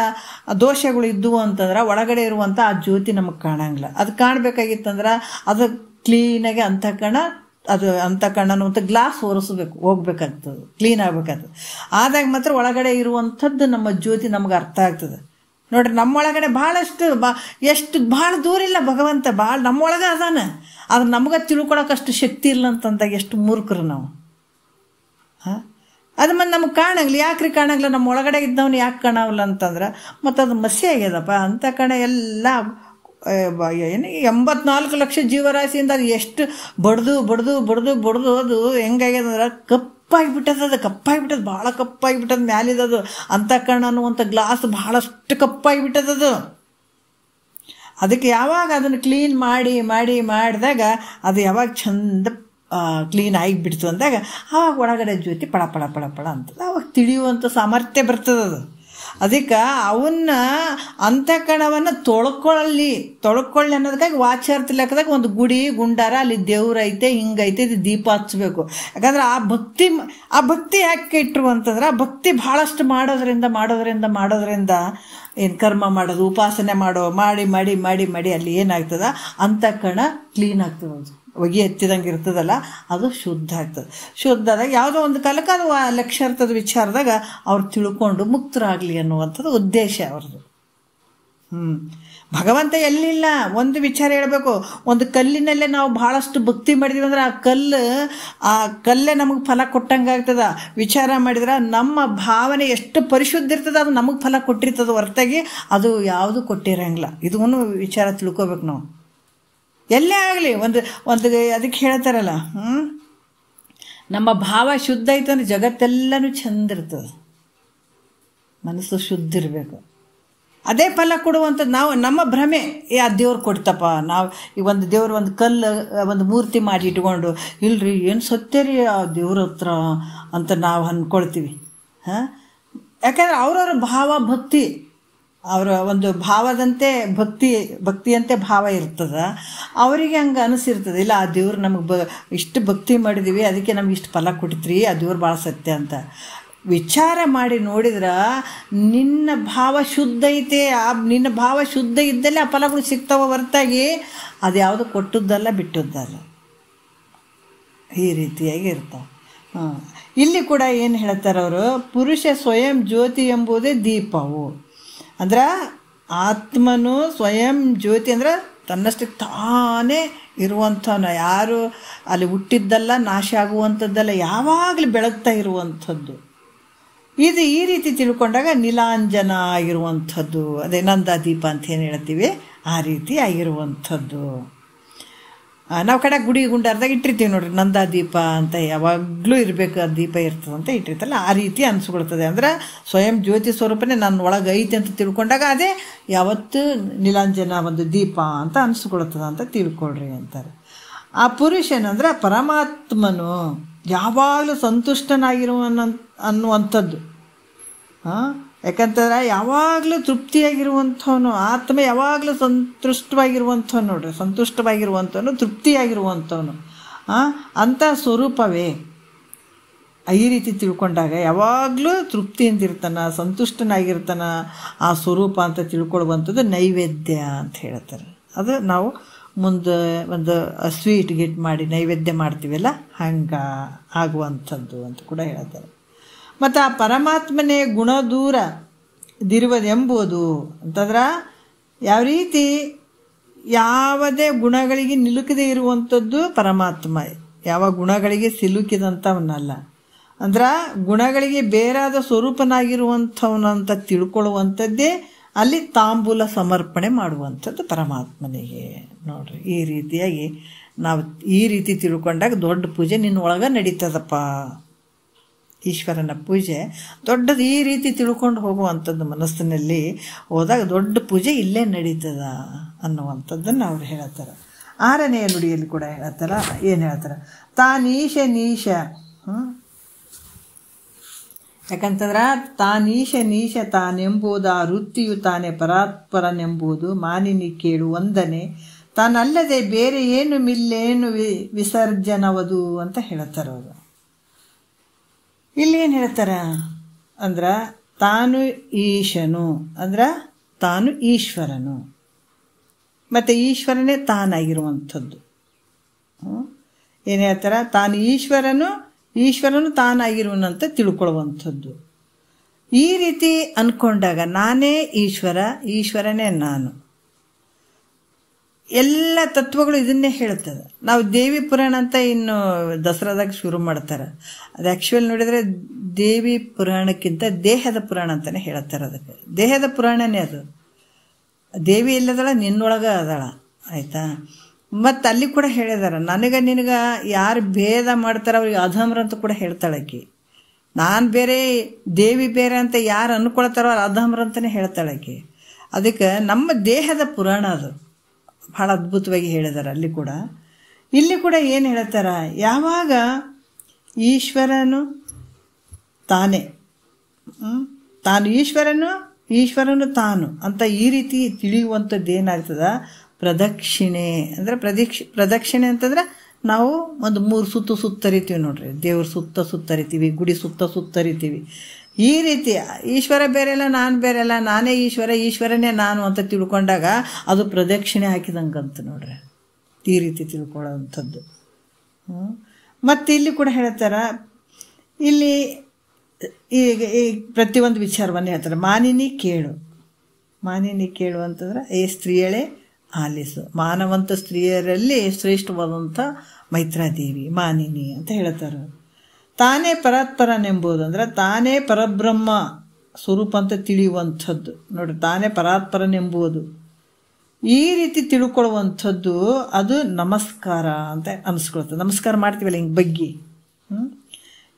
ದೋಷಗಳು ಇದ್ವು ಅಂತಂದ್ರೆ ಒಳಗಡೆ ಇರುವಂಥ ಆ ಜ್ಯೋತಿ ನಮಗೆ ಕಾಣಂಗಿಲ್ಲ. ಅದು ಕಾಣಬೇಕಾಗಿತ್ತಂದ್ರೆ ಅದು ಕ್ಲೀನಾಗಿ ಅಂತಃಕರಣ ಅನ್ನುವಂಥ ಗ್ಲಾಸ್ ಹೋಗ್ಬೇಕಾಗ್ತದೆ, ಕ್ಲೀನ್ ಆಗ್ಬೇಕಾಗ್ತದೆ. ಆದಾಗ ಮಾತ್ರ ಒಳಗಡೆ ಇರುವಂಥದ್ದು ನಮ್ಮ ಜ್ಯೋತಿ ನಮ್ಗೆ ಅರ್ಥ ಆಗ್ತದೆ. ನೋಡ್ರಿ, ನಮ್ಮೊಳಗಡೆ ಎಷ್ಟು ಭಾಳ ದೂರ ಇಲ್ಲ ಭಗವಂತ, ಭಾಳ ನಮ್ಮೊಳಗೆ ಅದಾನ. ಅದು ನಮ್ಗೆ ತಿಳ್ಕೊಳಕ್ಕಷ್ಟು ಶಕ್ತಿ ಇಲ್ಲ ಅಂತಂದಾಗ ಎಷ್ಟು ಮೂರ್ಖರು ನಾವು. ಅದು ಮತ್ತು ನಮಗೆ ಕಾಣಂಗಿಲ್ಲ. ಯಾಕ್ರಿ ಕಾಣಂಗಿಲ್ಲ? ನಮ್ಮ ಒಳಗಡೆ ಇದ್ದವನು ಯಾಕೆ ಕಾಣವಲ್ಲ ಅಂತಂದ್ರೆ ಮತ್ತು ಅದು ಮಸಿ ಆಗ್ಯದಪ್ಪ. ಅಂತಃಕರಣ ಎಲ್ಲ 84 ಲಕ್ಷ ಜೀವರಾಶಿಯಿಂದ ಅದು ಎಷ್ಟು ಬಡ್ದು ಅದು ಹೆಂಗಾಗ್ಯದಂದ್ರೆ ಕಪ್ಪಾಗಿಬಿಟ್ಟದ, ಭಾಳ ಕಪ್ಪಾಗಿಬಿಟ್ಟದ. ಮ್ಯಾಲಿದದು ಅಂತಃಕರಣ ಅನ್ನುವಂಥ ಗ್ಲಾಸ್ ಭಾಳಷ್ಟು ಕಪ್ಪಾಗಿಬಿಟ್ಟದದು. ಅದಕ್ಕೆ ಯಾವಾಗ ಅದನ್ನು ಕ್ಲೀನ್ ಮಾಡಿದಾಗ ಅದು ಯಾವಾಗ ಚಂದ ಕ್ಲೀನ್ ಆಗಿಬಿಡ್ತು ಅಂದಾಗ ಆವಾಗ ಒಳಗಡೆ ಜ್ಯೋತಿ ಪಳ ಅಂತದ. ಅವಾಗ ತಿಳಿಯುವಂಥ ಸಾಮರ್ಥ್ಯ ಬರ್ತದದು. ಅದಕ್ಕೆ ಅವನ್ನ ಅಂತಃಕರಣವನ್ನು ತೊಳ್ಕೊಳ್ಳಿ ಅನ್ನೋದಕ್ಕಾಗಿ ವಾಚಾರ್ಥ ಲೆಕ್ಕದಾಗ ಒಂದು ಗುಡಿ ಗುಂಡಾರ ಅಲ್ಲಿ ದೇವ್ರು ಐತೆ, ಹಿಂಗೈತೆ, ಇದು ದೀಪ ಹಚ್ಚಬೇಕು. ಯಾಕಂದ್ರೆ ಆ ಭಕ್ತಿ ಯಾಕೆ ಇಟ್ಟರು ಅಂತಂದ್ರೆ, ಆ ಭಕ್ತಿ ಭಾಳಷ್ಟು ಮಾಡೋದ್ರಿಂದ ಏನು ಕರ್ಮ ಮಾಡೋದು, ಉಪಾಸನೆ ಮಾಡಿ ಅಲ್ಲಿ ಏನಾಗ್ತದ, ಅಂತಃಕರಣ ಕ್ಲೀನ್ ಆಗ್ತದೆ. ಅದು ಹೊಗೆ ಎತ್ತಿದಂಗೆ ಇರ್ತದಲ್ಲ, ಅದು ಶುದ್ಧ ಆಗ್ತದೆ. ಶುದ್ಧದಾಗ ಯಾವುದೋ ಒಂದು ಕಾಲಕ್ಕೆ ಅದು ಲಕ್ಷ್ಯಾರ್ಥದ ವಿಚಾರದಾಗ ಅವ್ರು ತಿಳ್ಕೊಂಡು ಮುಕ್ತರಾಗಲಿ ಅನ್ನುವಂಥದ್ದು ಉದ್ದೇಶ ಅವ್ರದ್ದು. ಭಗವಂತ ಎಲ್ಲಿಲ್ಲ. ಒಂದು ವಿಚಾರ ಹೇಳಬೇಕು, ಒಂದು ಕಲ್ಲಿನಲ್ಲೇ ನಾವು ಭಾಳಷ್ಟು ಭಕ್ತಿ ಮಾಡಿದೀವಿ ಅಂದ್ರೆ ಆ ಕಲ್ಲೇ ನಮಗೆ ಫಲ ಕೊಟ್ಟಂಗೆ ಆಗ್ತದ. ವಿಚಾರ ಮಾಡಿದ್ರೆ ನಮ್ಮ ಭಾವನೆ ಎಷ್ಟು ಪರಿಶುದ್ಧ ಇರ್ತದೆ, ಅದು ನಮಗೆ ಫಲ ಕೊಟ್ಟಿರ್ತದೆ ಹೊರತಾಗಿ ಅದು ಯಾವುದು ಕೊಟ್ಟಿರಂಗಿಲ್ಲ. ಇದನ್ನು ವಿಚಾರ ತಿಳ್ಕೊಬೇಕು ನಾವು. ಎಲ್ಲೇ ಆಗಲಿ ಒಂದು ಅದಕ್ಕೆ ಹೇಳ್ತಾರಲ್ಲ, ನಮ್ಮ ಭಾವ ಶುದ್ಧ ಐತೆ ಅಂದ್ರೆ ಜಗತ್ತೆಲ್ಲನೂ ಚಂದ ಇರ್ತದೆ. ಮನಸ್ಸು ಶುದ್ಧ ಇರಬೇಕು. ಅದೇ ಫಲ ಕೊಡುವಂಥದ್ದು. ನಾವು ನಮ್ಮ ಭ್ರಮೆ, ಆ ದೇವ್ರು ಕೊಡ್ತಪ್ಪ, ನಾವು ಈ ಒಂದು ದೇವ್ರು ಒಂದು ಕಲ್ಲು ಒಂದು ಮೂರ್ತಿ ಮಾಡಿ ಇಟ್ಕೊಂಡು ಇಲ್ರಿ ಏನು ಸತ್ಯ ರೀ ಆ ದೇವ್ರ ಹತ್ರ ಅಂತ ನಾವು ಅಂದ್ಕೊಳ್ತೀವಿ. ಯಾಕಂದ್ರೆ ಅವ್ರವ್ರ ಭಾವ ಭಕ್ತಿ, ಅವರ ಒಂದು ಭಾವದಂತೆ ಭಕ್ತಿಯಂತೆ ಭಾವ ಇರ್ತದೆ. ಅವರಿಗೆ ಹಂಗೆ ಅನಿಸಿರ್ತದೆ, ಇಲ್ಲ ಆ ದೇವ್ರು ನಮಗೆ ಇಷ್ಟು ಭಕ್ತಿ ಮಾಡಿದ್ದೀವಿ ಅದಕ್ಕೆ ನಮ್ಗೆ ಇಷ್ಟು ಫಲ ಕೊಡ್ತೀರಿ, ಆ ದೇವ್ರು ಭಾಳ ಸತ್ಯ ಅಂತ ವಿಚಾರ ಮಾಡಿ ನೋಡಿದ್ರೆ ನಿನ್ನ ಭಾವ ಶುದ್ಧ ಐತೆ. ನಿನ್ನ ಭಾವ ಶುದ್ಧ ಇದ್ದಲ್ಲೇ ಆ ಫಲಗಳು ಸಿಗ್ತಾವ ಹೊರತಾಗಿ ಅದು ಯಾವುದು ಕೊಟ್ಟದ್ದಲ್ಲ ಬಿಟ್ಟದ್ದಲ್ಲ. ಈ ರೀತಿಯಾಗಿ ಇರ್ತಾವೆ. ಇಲ್ಲಿ ಕೂಡ ಏನು ಹೇಳ್ತಾರೆ ಅವರು, ಪುರುಷ ಸ್ವಯಂ ಜ್ಯೋತಿ ಎಂಬುದೇ ದೀಪವು. ಅಂದ್ರೆ ಆತ್ಮನು ಸ್ವಯಂ ಜ್ಯೋತಿ ಅಂದ್ರೆ ತನ್ನಷ್ಟಕ್ಕೆ ತಾನೇ ಇರುವಂಥವನ್ನ, ಯಾರು ಅಲ್ಲಿ ಹುಟ್ಟಿದ್ದಲ್ಲ, ನಾಶ ಆಗುವಂಥದ್ದಲ್ಲ, ಯಾವಾಗಲೂ ಬೆಳಗ್ತಾ ಇರುವಂಥದ್ದು. ಇದು ಈ ರೀತಿ ತಿಳ್ಕೊಂಡಾಗ ನೀಲಾಂಜನ ಆಗಿರುವಂಥದ್ದು, ಅದೇ ನಂದ ದೀಪ ಅಂತ ಏನು ಹೇಳ್ತೀವಿ ಆ ರೀತಿ ಆಗಿರುವಂಥದ್ದು. ನಾವು ಕಡೆ ಗುಡಿ ಗುಂಡಾರ್ದಾಗ ಇಟ್ಟಿರ್ತೀವಿ ನೋಡ್ರಿ, ನಂದ ದೀಪ ಅಂತ ಯಾವಾಗಲೂ ಇರಬೇಕು, ಅದು ದೀಪ ಇರ್ತದೆ ಅಂತ ಇಟ್ಟಿರ್ತಲ್ಲ, ಆ ರೀತಿ ಅನಿಸ್ಕೊಳ್ತದೆ. ಅಂದ್ರೆ ಸ್ವಯಂ ಜ್ಯೋತಿ ಸ್ವರೂಪನೇ ನನ್ನ ಒಳಗೆ ಐತೆ ಅಂತ ತಿಳ್ಕೊಂಡಾಗ ಅದೇ ಯಾವತ್ತು ನೀಲಾಂಜನ ಒಂದು ದೀಪ ಅಂತ ಅನಿಸ್ಕೊಳ್ತದೆ ಅಂತ ತಿಳ್ಕೊಳ್ರಿ ಅಂತಾರೆ. ಆ ಪುರುಷನಂದ್ರೆ ಪರಮಾತ್ಮನು ಯಾವಾಗಲೂ ಅನ್ನುವಂಥದ್ದು. ಯಾಕಂತಂದ್ರೆ ಯಾವಾಗಲೂ ತೃಪ್ತಿಯಾಗಿರುವಂಥವನು, ಆತ್ಮ ಯಾವಾಗಲೂ ಸಂತುಷ್ಟವಾಗಿರುವಂಥವನು ನೋಡ್ರಿ, ಸಂತುಷ್ಟವಾಗಿರುವಂಥವನು, ತೃಪ್ತಿಯಾಗಿರುವಂಥವನು ಅಂಥ ಸ್ವರೂಪವೇ. ಈ ರೀತಿ ತಿಳ್ಕೊಂಡಾಗ ಯಾವಾಗಲೂ ತೃಪ್ತಿಯಿಂದಿರ್ತಾನೆ, ಸಂತುಷ್ಟನಾಗಿರ್ತಾನ ಆ ಸ್ವರೂಪ ಅಂತ ತಿಳ್ಕೊಳ್ಳುವಂಥದ್ದು ನೈವೇದ್ಯ ಅಂತ ಹೇಳ್ತಾರೆ. ಅದು ನಾವು ಮುಂದೆ ಒಂದು ಸ್ವೀಟ್ ಗಿಟ್ ಮಾಡಿ ನೈವೇದ್ಯ ಮಾಡ್ತೀವಲ್ಲ ಹಂಗೆ ಆಗುವಂಥದ್ದು ಅಂತ ಕೂಡ ಹೇಳ್ತಾರೆ. ಮತ್ತು ಆ ಪರಮಾತ್ಮನೇ ಗುಣದೂರ ದಿರುವುದೆಂಬುದು ಅಂತಂದ್ರೆ ಯಾವ ರೀತಿ ಯಾವುದೇ ಗುಣಗಳಿಗೆ ನಿಲುಕದೇ ಇರುವಂಥದ್ದು ಪರಮಾತ್ಮ, ಯಾವ ಗುಣಗಳಿಗೆ ಸಿಲುಕಿದಂಥವನ್ನಲ್ಲ. ಅಂದ್ರೆ ಗುಣಗಳಿಗೆ ಬೇರಾದ ಸ್ವರೂಪನಾಗಿರುವಂಥವನಂತ ತಿಳ್ಕೊಳ್ಳುವಂಥದ್ದೇ ಅಲ್ಲಿ ತಾಂಬೂಲ ಸಮರ್ಪಣೆ ಮಾಡುವಂಥದ್ದು ಪರಮಾತ್ಮನಿಗೆ. ನೋಡ್ರಿ, ಈ ರೀತಿಯಾಗಿ ನಾವು ಈ ರೀತಿ ತಿಳ್ಕೊಂಡಾಗ ದೊಡ್ಡ ಪೂಜೆ ನಿನ್ನ ಒಳಗೆ ನಡೀತದಪ್ಪ. ಈಶ್ವರನ ಪೂಜೆ ದೊಡ್ಡದು ಈ ರೀತಿ ತಿಳ್ಕೊಂಡು ಹೋಗುವಂಥದ್ದು, ಮನಸ್ಸಿನಲ್ಲಿ ಹೋದಾಗ ದೊಡ್ಡ ಪೂಜೆ ಇಲ್ಲೇ ನಡೀತದ ಅನ್ನುವಂಥದ್ದನ್ನು ಅವ್ರು ಹೇಳ್ತಾರೆ. 6ನೆಯ ನುಡಿಯಲ್ಲಿ ಕೂಡ ಹೇಳ್ತಾರ, ಏನು ಹೇಳ್ತಾರೆ, ತಾನೀಶ ನೀಶ. ಯಾಕಂತಂದ್ರೆ ತಾನೀಶ ನೀಶ ತಾನೆಂಬುದು ಆ ವೃತ್ತಿಯು ತಾನೇ ಪರಾತ್ಪರನೆಂಬುದು ಮಾನಿನಿ ಕೇಳು ವಂದನೆ, ತಾನಲ್ಲದೆ ಬೇರೆ ಏನು ಮಿಲ್ಲೇನು ವಿಸರ್ಜನವದು ಅಂತ ಹೇಳ್ತಾರೆ ಅವರು. ಇಲ್ಲಿ ಏನು ಹೇಳ್ತಾರ ಅಂದ್ರೆ ತಾನು ಈಶನು ಅಂದ್ರೆ ತಾನು ಈಶ್ವರನು, ಮತ್ತು ಈಶ್ವರನೇ ತಾನಾಗಿರುವಂಥದ್ದು. ಏನು ಹೇಳ್ತಾರ, ತಾನು ಈಶ್ವರನು ತಾನಾಗಿರುವನಂತ ತಿಳ್ಕೊಳ್ಳುವಂಥದ್ದು. ಈ ರೀತಿ ಅಂದ್ಕೊಂಡಾಗ ನಾನೇ ಈಶ್ವರನೇ ನಾನು. ಎಲ್ಲ ತತ್ವಗಳು ಇದನ್ನೇ ಹೇಳ್ತದೆ. ನಾವು ದೇವಿ ಪುರಾಣ ಅಂತ ಇನ್ನು ದಸರಾದಾಗ ಶುರು ಮಾಡ್ತಾರೆ. ಅದು ಆ್ಯಕ್ಚುಯಲ್ ನೋಡಿದರೆ ದೇವಿ ಪುರಾಣಕ್ಕಿಂತ ದೇಹದ ಪುರಾಣ ಅಂತಲೇ ಹೇಳ್ತಾರೆ. ಅದಕ್ಕೆ ದೇಹದ ಪುರಾಣನೇ ಅದು. ದೇವಿ ಎಲ್ಲದಳ ನಿನ್ನೊಳಗೆ ಅದಳ, ಆಯಿತಾ. ಮತ್ತು ಅಲ್ಲಿ ಕೂಡ ಹೇಳಿದಾರೆ, ನನಗೆ ನಿನಗೆ ಯಾರು ಭೇದ ಮಾಡ್ತಾರೆ ಅವ್ರಿಗೆ ಅಧಮ್ರ ಅಂತ ಕೂಡ ಹೇಳ್ತಾಳಕಿ. ನಾನು ಬೇರೆ ದೇವಿ ಬೇರೆ ಅಂತ ಯಾರು ಅಂದ್ಕೊಳ್ತಾರೋ ಅವ್ರು ಅಧಮ್ರ ಅಂತಲೇ ಹೇಳ್ತಾಳಕಿ. ಅದಕ್ಕೆ ನಮ್ಮ ದೇಹದ ಪುರಾಣ ಅದು ಭಾಳ ಅದ್ಭುತವಾಗಿ ಹೇಳಿದ್ದಾರೆ ಅಲ್ಲಿ ಕೂಡ. ಇಲ್ಲಿ ಕೂಡ ಏನು ಹೇಳ್ತಾರೆ, ಯಾವಾಗ ಈಶ್ವರನು ತಾನೇ, ತಾನು ಈಶ್ವರನು ತಾನು ಅಂತ ಈ ರೀತಿ ತಿಳಿಯುವಂಥದ್ದು ಏನಾಗ್ತದ, ಪ್ರದಕ್ಷಿಣೆ ಅಂದರೆ ಪ್ರದಕ್ಷಿಣೆ ಅಂತಂದ್ರೆ ನಾವು ಒಂದು 3 ಸುತ್ತರಿತೀವಿ ನೋಡ್ರಿ. ದೇವ್ರ ಸುತ್ತರಿತೀವಿ, ಗುಡಿ ಸುತ್ತರಿತೀವಿ. ಈ ರೀತಿ ಈಶ್ವರ ಬೇರೆಲ್ಲ ನಾನು ಬೇರೆಲ್ಲ, ನಾನೇ ಈಶ್ವರನೇ ನಾನು ಅಂತ ತಿಳ್ಕೊಂಡಾಗ ಅದು ಪ್ರದಕ್ಷಿಣೆ ಹಾಕಿದಂಗಂತ ನೋಡ್ರಿ. ಈ ರೀತಿ ತಿಳ್ಕೊಳ್ಳೋವಂಥದ್ದು. ಮತ್ತು ಇಲ್ಲಿ ಕೂಡ ಹೇಳ್ತಾರೆ, ಇಲ್ಲಿ ಈಗ ಈ ಪ್ರತಿಯೊಂದು ವಿಚಾರವನ್ನು ಹೇಳ್ತಾರೆ. ಮಾನಿನಿ ಕೇಳು ಅಂತಂದ್ರೆ ಸ್ತ್ರೀಯಳೇ ಆಲಿಸು. ಮಾನವಂತ ಸ್ತ್ರೀಯರಲ್ಲಿ ಶ್ರೇಷ್ಠವಾದಂಥ ಮೈತ್ರಾದೇವಿ ಮಾನಿನಿ ಅಂತ ಹೇಳ್ತಾರೆ. ತಾನೇ ಪರಾತ್ಪರನೆಂಬುದು ಅಂದ್ರೆ ತಾನೇ ಪರಬ್ರಹ್ಮ ಸ್ವರೂಪ ಅಂತ ತಿಳಿಯುವಂಥದ್ದು ನೋಡ್ರಿ. ತಾನೇ ಪರಾತ್ಪರನೆಂಬುದು ಈ ರೀತಿ ತಿಳ್ಕೊಳ್ಳುವಂಥದ್ದು ಅದು ನಮಸ್ಕಾರ ಅಂತ ಅನಿಸ್ಕೊಳ್ತದೆ. ನಮಸ್ಕಾರ ಮಾಡ್ತೀವಲ್ಲ ಹಿಂಗೆ ಬಗ್ಗಿ,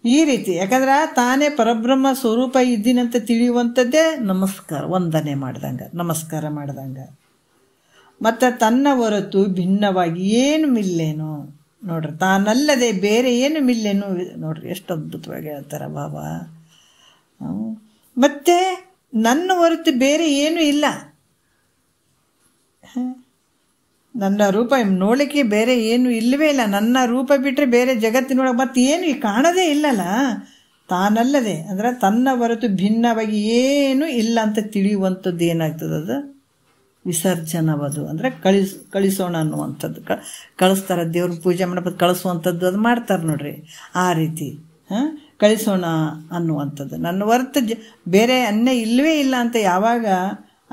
ಈ ರೀತಿ, ಯಾಕಂದ್ರೆ ತಾನೇ ಪರಬ್ರಹ್ಮ ಸ್ವರೂಪ ಇದ್ದೀನಂತ ತಿಳಿಯುವಂಥದ್ದೇ ನಮಸ್ಕಾರ, ವಂದನೆ ಮಾಡ್ದಂಗೆ, ನಮಸ್ಕಾರ ಮಾಡ್ದಂಗೆ. ಮತ್ತು ತನ್ನ ಹೊರತು ಭಿನ್ನವಾಗಿ ಏನು ಮಿಲ್ಲೇನು, ನೋಡ್ರಿ, ತಾನಲ್ಲದೆ ಬೇರೆ ಏನು ಮಿಲ್ಲೇನು, ನೋಡ್ರಿ ಎಷ್ಟು ಅದ್ಭುತವಾಗಿ ಹೇಳ್ತಾರೆ ಬಾಬಾ. ಮತ್ತು ನನ್ನ ಹೊರತು ಬೇರೆ ಏನೂ ಇಲ್ಲ, ನನ್ನ ರೂಪ ನೋಡಲಿಕ್ಕೆ ಬೇರೆ ಏನು ಇಲ್ಲವೇ ಇಲ್ಲ, ನನ್ನ ರೂಪ ಬಿಟ್ಟರೆ ಬೇರೆ ಜಗತ್ತಿನೊಳಗೆ ಮತ್ತೆ ಏನು ಕಾಣೋದೇ ಇಲ್ಲಲ್ಲ. ತಾನಲ್ಲದೆ ಅಂದರೆ ತನ್ನ ಹೊರತು ಭಿನ್ನವಾಗಿ ಏನೂ ಇಲ್ಲ ಅಂತ ತಿಳಿಯುವಂಥದ್ದು ಏನಾಗ್ತದೆ, ಅದು ವಿಸರ್ಜನವದು, ಅಂದರೆ ಕಳಿಸೋಣ ಅನ್ನುವಂಥದ್ದು. ಕಳಿಸ್ತಾರೆ, ದೇವ್ರ ಪೂಜೆ ಮಾಡಬೇಕು, ಕಳಿಸುವಂಥದ್ದು ಅದು ಮಾಡ್ತಾರೆ ನೋಡ್ರಿ, ಆ ರೀತಿ ಕಳಿಸೋಣ ಅನ್ನುವಂಥದ್ದು. ನನ್ನ ಹೊರತು ಬೇರೆ ಅನ್ಯ ಇಲ್ಲವೇ ಇಲ್ಲ ಅಂತ ಯಾವಾಗ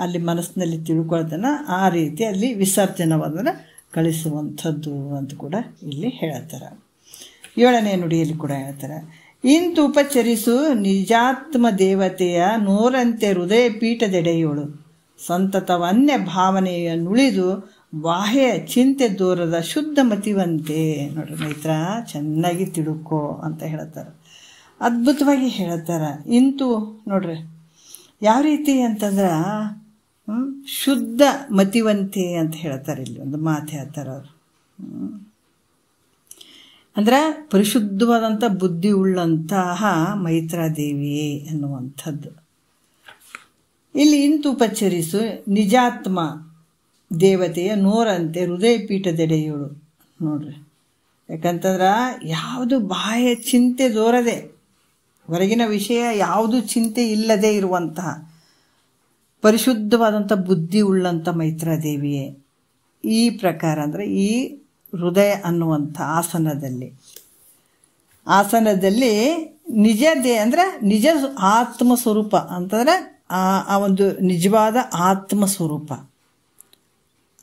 ಅಲ್ಲಿ ಮನಸ್ಸಿನಲ್ಲಿ ತಿಳ್ಕೊಳ್ತಾನೆ, ಆ ರೀತಿ ಅಲ್ಲಿ ವಿಸರ್ಜನವಾದ್ರೆ ಕಳಿಸುವಂಥದ್ದು ಅಂತ ಕೂಡ ಇಲ್ಲಿ ಹೇಳ್ತಾರೆ. 7ನೇ ನುಡಿಯಲ್ಲಿ ಕೂಡ ಹೇಳ್ತಾರೆ, ಇಂತು ಉಪಚರಿಸು ನಿಜಾತ್ಮ ದೇವತೆಯ ನೋರಂತೆ ಹೃದಯ ಪೀಠದೆಡೆಯೋಳು, ಸಂತತವ ಅನ್ಯ ಭಾವನೆಯ ನುಳಿದು ಬಾಹ್ಯ ಚಿಂತೆ ದೂರದ ಶುದ್ಧ ಮತಿವಂತೆ. ನೋಡ್ರಿ ಮೈತ್ರ, ಚೆನ್ನಾಗಿ ತಿಳ್ಕೋ ಅಂತ ಹೇಳ್ತಾರೆ, ಅದ್ಭುತವಾಗಿ ಹೇಳ್ತಾರೆ. ಇಂತು ನೋಡ್ರಿ ಯಾವ ರೀತಿ ಅಂತಂದ್ರೆ ಶುದ್ಧ ಮತಿವಂತೆ ಅಂತ ಹೇಳ್ತಾರೆ. ಇಲ್ಲಿ ಒಂದು ಮಾತು ಹೇಳ್ತಾರೆ ಅವರು, ಅಂದ್ರೆ ಪರಿಶುದ್ಧವಾದಂಥ ಬುದ್ಧಿ ಉಳ್ಳಂತಹ ಮೈತ್ರಾದೇವಿಯೇ ಅನ್ನುವಂಥದ್ದು. ಇಲ್ಲಿ ಇಂತು ಉಪಚರಿಸು ನಿಜಾತ್ಮ ದೇವತೆಯ ನೋರಂತೆ ಹೃದಯ ಪೀಠದೆಡೆಯೋಳು. ನೋಡ್ರಿ, ಯಾಕಂತಂದ್ರೆ ಯಾವುದು ಬಾಹ್ಯ ಚಿಂತೆ ದೋರದೆ, ಹೊರಗಿನ ವಿಷಯ ಯಾವುದು ಚಿಂತೆ ಇಲ್ಲದೆ ಇರುವಂತಹ ಪರಿಶುದ್ಧವಾದಂಥ ಬುದ್ಧಿ ಉಳ್ಳಂಥ ಮೈತ್ರಾದೇವಿಯೇ ಈ ಪ್ರಕಾರ, ಅಂದರೆ ಈ ಹೃದಯ ಅನ್ನುವಂಥ ಆಸನದಲ್ಲಿ ನಿಜ ಅಂದರೆ ನಿಜ ಆತ್ಮ ಸ್ವರೂಪ ಅಂತಂದರೆ ಆ ಒಂದು ನಿಜವಾದ ಆತ್ಮ ಸ್ವರೂಪ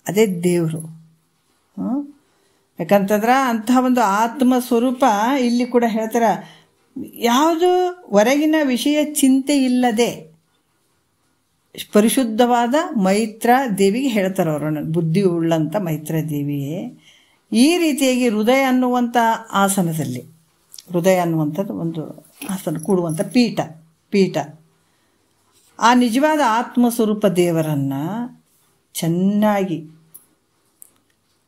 ಅದೇ ದೇವರು. ಯಾಕಂತಂದ್ರೆ ಅಂತಹ ಒಂದು ಆತ್ಮ ಸ್ವರೂಪ ಇಲ್ಲಿ ಕೂಡ ಹೇಳ್ತಾರೆ, ಯಾವುದು ಹೊರಗಿನ ವಿಷಯ ಚಿಂತೆ ಇಲ್ಲದೆ ಪರಿಶುದ್ಧವಾದ ಮೈತ್ರಾ ದೇವಿಗೆ ಹೇಳ್ತಾರೆ ಅವರು, ಬುದ್ಧಿ ಉಳ್ಳಂಥ ಮೈತ್ರಾ ದೇವಿಯೇ ಈ ರೀತಿಯಾಗಿ ಹೃದಯ ಅನ್ನುವಂಥ ಆಸನದಲ್ಲಿ, ಹೃದಯ ಅನ್ನುವಂಥದ್ದು ಒಂದು ಆಸನ ಕೂಡುವಂಥ ಪೀಠ ಆ ನಿಜವಾದ ಆತ್ಮಸ್ವರೂಪ ದೇವರನ್ನು ಚೆನ್ನಾಗಿ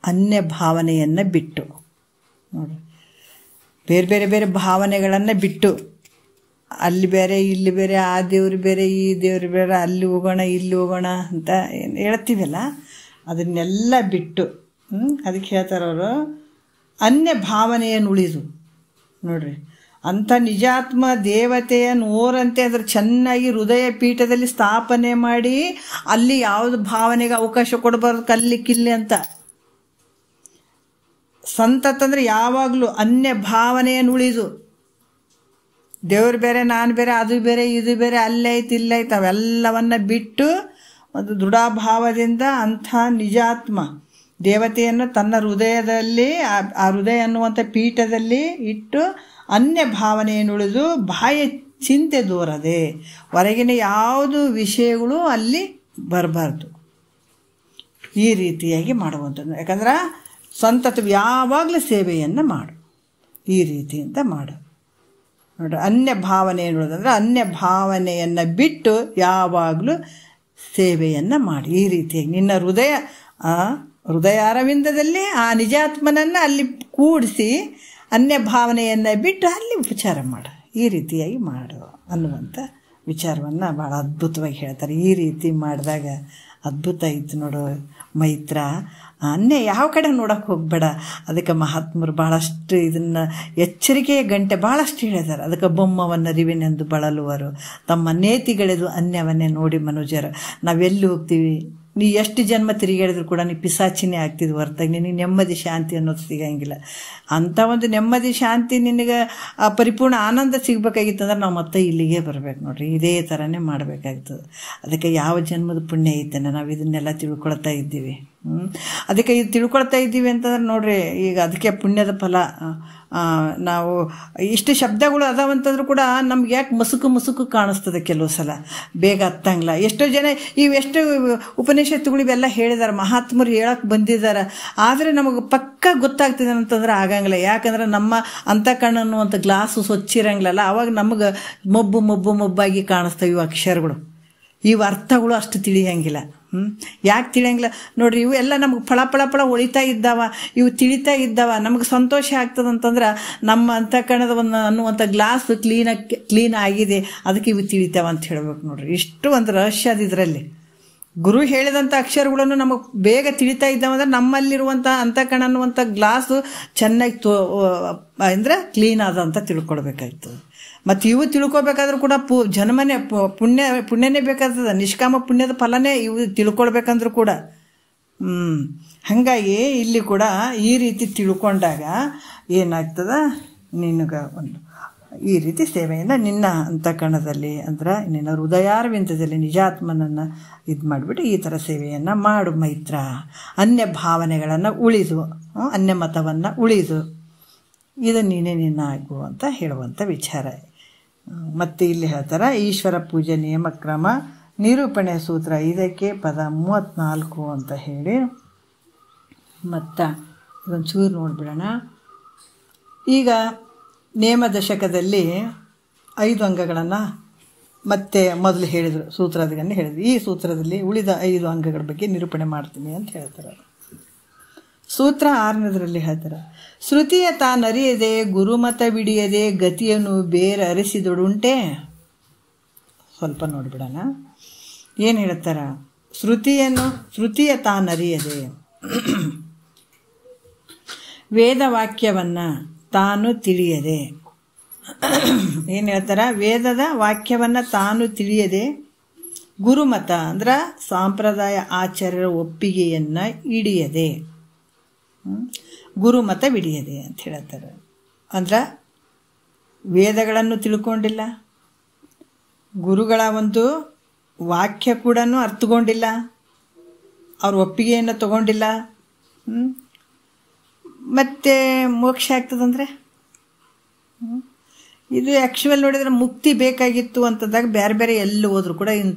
ಅನ್ಯ ಭಾವನೆಯನ್ನು ಬಿಟ್ಟು, ನೋಡಿ, ಬೇರೆ ಭಾವನೆಗಳನ್ನು ಬಿಟ್ಟು, ಅಲ್ಲಿ ಬೇರೆ ಇಲ್ಲಿ ಬೇರೆ, ಆ ದೇವ್ರು ಬೇರೆ ಈ ದೇವ್ರು ಬೇರೆ, ಅಲ್ಲಿ ಹೋಗೋಣ ಇಲ್ಲಿ ಹೋಗೋಣ ಅಂತ ಏನು ಹೇಳ್ತೀವಲ್ಲ, ಅದನ್ನೆಲ್ಲ ಬಿಟ್ಟು ಅದಕ್ಕೆ ಹೇಳ್ತಾರವರು ಅನ್ಯ ಭಾವನೆಯನ್ನು ಉಳಿದು. ನೋಡ್ರಿ, ಅಂಥ ನಿಜಾತ್ಮ ದೇವತೆಯ ನೋರಂತೆ ಅದ್ರ ಚೆನ್ನಾಗಿ ಹೃದಯ ಪೀಠದಲ್ಲಿ ಸ್ಥಾಪನೆ ಮಾಡಿ ಅಲ್ಲಿ ಯಾವುದು ಭಾವನೆಗೆ ಅವಕಾಶ ಕೊಡಬಾರ್ದು, ಕಲ್ಲಿ ಕಿಲ್ಲಿ ಅಂತ. ಸಂತತಂದ್ರೆ ಯಾವಾಗಲೂ ಅನ್ಯ ಭಾವನೆಯನ್ನು ಉಳಿದು, ದೇವ್ರು ಬೇರೆ ನಾನು ಬೇರೆ, ಅದು ಬೇರೆ ಇದು ಬೇರೆ, ಅಲ್ಲೈತು ಇಲ್ಲೈತು ಅವೆಲ್ಲವನ್ನ ಬಿಟ್ಟು ಒಂದು ದೃಢಭಾವದಿಂದ ಅಂಥ ನಿಜಾತ್ಮ ದೇವತೆಯನ್ನು ತನ್ನ ಹೃದಯದಲ್ಲಿ, ಆ ಹೃದಯ ಅನ್ನುವಂಥ ಪೀಠದಲ್ಲಿ ಇಟ್ಟು ಅನ್ಯ ಭಾವನೆಯನ್ನು ಉಳಿದು ಬಾಹ್ಯ ಚಿಂತೆ ದೂರದೆ, ಹೊರಗಿನ ಯಾವುದು ವಿಷಯಗಳು ಅಲ್ಲಿ ಬರಬಾರ್ದು, ಈ ರೀತಿಯಾಗಿ ಮಾಡುವಂಥದ್ದು. ಯಾಕಂದ್ರೆ ಸಂತತ ಯಾವಾಗಲೂ ಸೇವೆಯನ್ನು ಮಾಡು, ಈ ರೀತಿಯಿಂದ ಮಾಡು. ನೋಡ್ರಿ, ಅನ್ಯ ಭಾವನೆಯನ್ನು ಉಳಿದಂದ್ರೆ ಅನ್ಯ ಭಾವನೆಯನ್ನು ಬಿಟ್ಟು ಯಾವಾಗಲೂ ಸೇವೆಯನ್ನು ಮಾಡಿ. ಈ ರೀತಿಯಾಗಿ ನಿನ್ನ ಹೃದಯ ಅರವಿಂದದಲ್ಲಿ ಆ ನಿಜಾತ್ಮನನ್ನು ಅಲ್ಲಿ ಕೂಡಿಸಿ ಅನ್ಯ ಭಾವನೆಯನ್ನು ಬಿಟ್ಟು ಅಲ್ಲಿ ಉಪಚಾರ ಮಾಡು, ಈ ರೀತಿಯಾಗಿ ಮಾಡು ಅನ್ನುವಂಥ ವಿಚಾರವನ್ನು ಭಾಳ ಅದ್ಭುತವಾಗಿ ಹೇಳ್ತಾರೆ. ಈ ರೀತಿ ಮಾಡಿದಾಗ ಅದ್ಭುತ ಇತ್ತು ನೋಡು ಮೈತ್ರ. ಅನ್ಯ ಯಾವ ಕಡೆ ನೋಡೋಕೆ ಹೋಗಬೇಡ. ಅದಕ್ಕೆ ಮಹಾತ್ಮರು ಭಾಳಷ್ಟು ಇದನ್ನು ಎಚ್ಚರಿಕೆಯ ಗಂಟೆ ಭಾಳಷ್ಟು ಹೇಳಿದ್ದಾರೆ. ಅದಕ್ಕೆ ಬೊಮ್ಮವನ್ನರಿವಿನೆಂದು ಬಳಲುವರು, ತಮ್ಮ ನೇತಿಗಳೆದು ಅನ್ಯವನ್ನೇ ನೋಡಿ ಮನುಜರು. ನಾವೆಲ್ಲಿ ಹೋಗ್ತೀವಿ, ನೀ ಎಷ್ಟು ಜನ್ಮ ತಿರುಗಾಡಿದ್ರು ಕೂಡ ನೀ ಪಿಸಾಚಿನೇ ಆಗ್ತಿದ್ವಿ ಹೊರತಾಗಿ ನಿನಗೆ ನೆಮ್ಮದಿ ಶಾಂತಿ ಅನ್ನೋದು ಸಿಗಂಗಿಲ್ಲ. ಅಂಥ ಒಂದು ನೆಮ್ಮದಿ ಶಾಂತಿ ನಿನಗೆ ಪರಿಪೂರ್ಣ ಆನಂದ ಸಿಗಬೇಕಾಗಿತ್ತಂದ್ರೆ ನಾವು ಮತ್ತೆ ಇಲ್ಲಿಗೆ ಬರಬೇಕು ನೋಡ್ರಿ. ಇದೇ ಥರನೇ ಮಾಡಬೇಕಾಗ್ತದೆ. ಅದಕ್ಕೆ ಯಾವ ಜನ್ಮದ ಪುಣ್ಯ ಐತೇನೆ ನಾವು ಇದನ್ನೆಲ್ಲ ತಿಳ್ಕೊಳ್ತಾ ಇದ್ದೀವಿ. ಅದಕ್ಕೆ ಇದು ತಿಳ್ಕೊಳ್ತಾ ಇದ್ದೀವಿ ಅಂತಂದ್ರೆ ನೋಡ್ರಿ, ಈಗ ಅದಕ್ಕೆ ಪುಣ್ಯದ ಫಲ. ನಾವು ಇಷ್ಟು ಶಬ್ದಗಳು ಅದಾವಂತಂದ್ರೂ ಕೂಡ ನಮ್ಗೆ ಯಾಕೆ ಮುಸುಕು ಕಾಣಿಸ್ತದೆ ಕೆಲವು ಸಲ, ಬೇಗ ಹತ್ತಂಗಿಲ್ಲ. ಎಷ್ಟೋ ಜನ ಇವೆಷ್ಟು ಉಪನಿಷತ್ತುಗಳು ಇವೆಲ್ಲ ಹೇಳಿದಾರೆ, ಮಹಾತ್ಮರು ಹೇಳಕ್ಕೆ ಬಂದಿದ್ದಾರೆ, ಆದರೆ ನಮಗೆ ಪಕ್ಕ ಗೊತ್ತಾಗ್ತಿದೆ ಅಂತಂದ್ರೆ ಆಗಂಗಿಲ್ಲ. ಯಾಕಂದ್ರೆ ನಮ್ಮ ಅಂತಃಕರಣ ಅನ್ನುವಂಥ ಗ್ಲಾಸು ಸ್ವಚ್ಛ ಇರಂಗಿಲ್ಲಲ್ಲ, ಅವಾಗ ನಮಗೆ ಮೊಬ್ಬಾಗಿ ಕಾಣಿಸ್ತವೆ ಇವು ಅಕ್ಷರಗಳು. ಇವು ಅರ್ಥಗಳು ಅಷ್ಟು ತಿಳಿಯಂಗಿಲ್ಲ. ಯಾಕೆ ತಿಳಿಯಂಗಿಲ್ಲ ನೋಡ್ರಿ, ಇವು ಎಲ್ಲ ನಮ್ಗೆ ಫಳ ಹೊಳಿತಾ ಇದ್ದಾವ, ಇವು ತಿಳಿತಾ ಇದ್ದಾವ, ನಮ್ಗೆ ಸಂತೋಷ ಆಗ್ತದಂತಂದ್ರೆ ನಮ್ಮ ಅಂತಃಕರಣದ ಒಂದು ಅನ್ನುವಂಥ ಗ್ಲಾಸ್ ಕ್ಲೀನ್ ಆಗಿದೆ, ಅದಕ್ಕೆ ಇವು ತಿಳಿತಾವ ಅಂತ ಹೇಳ್ಬೇಕು ನೋಡ್ರಿ. ಇಷ್ಟು ಒಂದು ರಹಸ್ಯ ಅದು ಇದರಲ್ಲಿ. ಗುರು ಹೇಳಿದಂಥ ಅಕ್ಷರಗಳನ್ನು ನಮಗೆ ಬೇಗ ತಿಳಿತಾ ಇದ್ದಾವಂದ್ರೆ ನಮ್ಮಲ್ಲಿರುವಂಥ ಅಂತಃಕರಣ ಅನ್ನುವಂಥ ಗ್ಲಾಸು ಚೆನ್ನಾಗಿ ಅಂದರೆ ಕ್ಲೀನ್ ಆದ ಅಂತ ತಿಳ್ಕೊಳ್ಬೇಕಾಗ್ತದೆ. ಮತ್ತು ಇವು ತಿಳ್ಕೊಬೇಕಾದ್ರೂ ಕೂಡ ಜನ್ಮನೇ ಪುಣ್ಯನೇ ಬೇಕಾಗ್ತದೆ, ನಿಷ್ಕಾಮ ಪುಣ್ಯದ ಫಲನೇ ಇವು ತಿಳ್ಕೊಳ್ಬೇಕಂದ್ರೂ ಕೂಡ. ಹಾಗಾಗಿ ಇಲ್ಲಿ ಕೂಡ ಈ ರೀತಿ ತಿಳ್ಕೊಂಡಾಗ ಏನಾಗ್ತದೆ, ನಿನಗೆ ಒಂದು ಈ ರೀತಿ ಸೇವೆಯಿಂದ ನಿನ್ನ ಅಂತಃಕರಣದಲ್ಲಿ ಅಂದ್ರೆ ನಿನ್ನ ಹೃದಯಾರವಿಂದದಲ್ಲಿ ನಿಜಾತ್ಮನನ್ನು ಇದು ಮಾಡಿಬಿಟ್ಟು ಈ ಥರ ಸೇವೆಯನ್ನು ಮಾಡು ಮೈತ್ರ. ಅನ್ಯ ಭಾವನೆಗಳನ್ನು ಉಳಿದು, ಅನ್ಯ ಮತವನ್ನು ಉಳಿದು, ಇದು ನೀನೇ ನಿನ್ನ ಆಗು ಅಂತ ಹೇಳುವಂಥ ವಿಚಾರ. ಮತ್ತು ಇಲ್ಲಿ ಹೇಳ್ತಾರೆ, ಈಶ್ವರ ಪೂಜೆ ನಿಯಮಕ್ರಮ ನಿರೂಪಣೆ ಸೂತ್ರ 5 ಪದ 34 ಅಂತ ಹೇಳಿ. ಮತ್ತು ಇದೊಂದು ಚೂರು ನೋಡಿಬಿಡೋಣ. ಈಗ ನೇಮ ದಶಕದಲ್ಲಿ 5 ಅಂಗಗಳನ್ನು ಮತ್ತೆ ಮೊದಲು ಹೇಳಿದರು, ಸೂತ್ರದಲ್ಲಿ ಹೇಳಿದರು. ಈ ಸೂತ್ರದಲ್ಲಿ ಉಳಿದ 5 ಅಂಗಗಳ ಬಗ್ಗೆ ನಿರೂಪಣೆ ಮಾಡ್ತೀನಿ ಅಂತ ಹೇಳ್ತಾರೆ. ಸೂತ್ರ 6ನೇದರಲ್ಲಿ ಹೇಳ್ತಾರೆ, ಶ್ರುತಿಯ ತಾನರಿಯದೆ ಗುರುಮತ ಬಿಡಿಯದೆ ಗತಿಯನ್ನು ಬೇರೆ ಅರಿಸಿದೊಡುಂಟೆ. ಸ್ವಲ್ಪ ನೋಡಿಬಿಡೋಣ ಏನು ಹೇಳ್ತಾರ. ಶ್ರುತಿಯ ತಾನರಿಯದೆ ವೇದವಾಕ್ಯವನ್ನು ತಾನು ತಿಳಿಯದೆ, ಏನು ಹೇಳ್ತಾರ, ವೇದದ ವಾಕ್ಯವನ್ನು ತಾನು ತಿಳಿಯದೆ ಗುರುಮತ ಅಂದ್ರೆ ಸಾಂಪ್ರದಾಯ ಆಚಾರ್ಯರ ಒಪ್ಪಿಗೆಯನ್ನು ಹಿಡಿಯದೆ, ಗುರುಮತ ಬಿಡಿಯದೆ ಅಂತ ಹೇಳ್ತಾರೆ. ಅಂದ್ರೆ ವೇದಗಳನ್ನು ತಿಳ್ಕೊಂಡಿಲ್ಲ, ಗುರುಗಳ ಒಂದು ವಾಕ್ಯ ಕೂಡ ಅರ್ಥಗೊಂಡಿಲ್ಲ, ಅವ್ರ ಒಪ್ಪಿಗೆಯನ್ನು ತಗೊಂಡಿಲ್ಲ, ಮತ್ತು ಮೋಕ್ಷ ಆಗ್ತದಂದರೆ ಇದು ಆ್ಯಕ್ಚುವಲ್ ನೋಡಿದರೆ ಮುಕ್ತಿ ಬೇಕಾಗಿತ್ತು ಅಂತಂದಾಗ ಬೇರೆ ಎಲ್ಲಿ ಹೋದ್ರೂ ಕೂಡ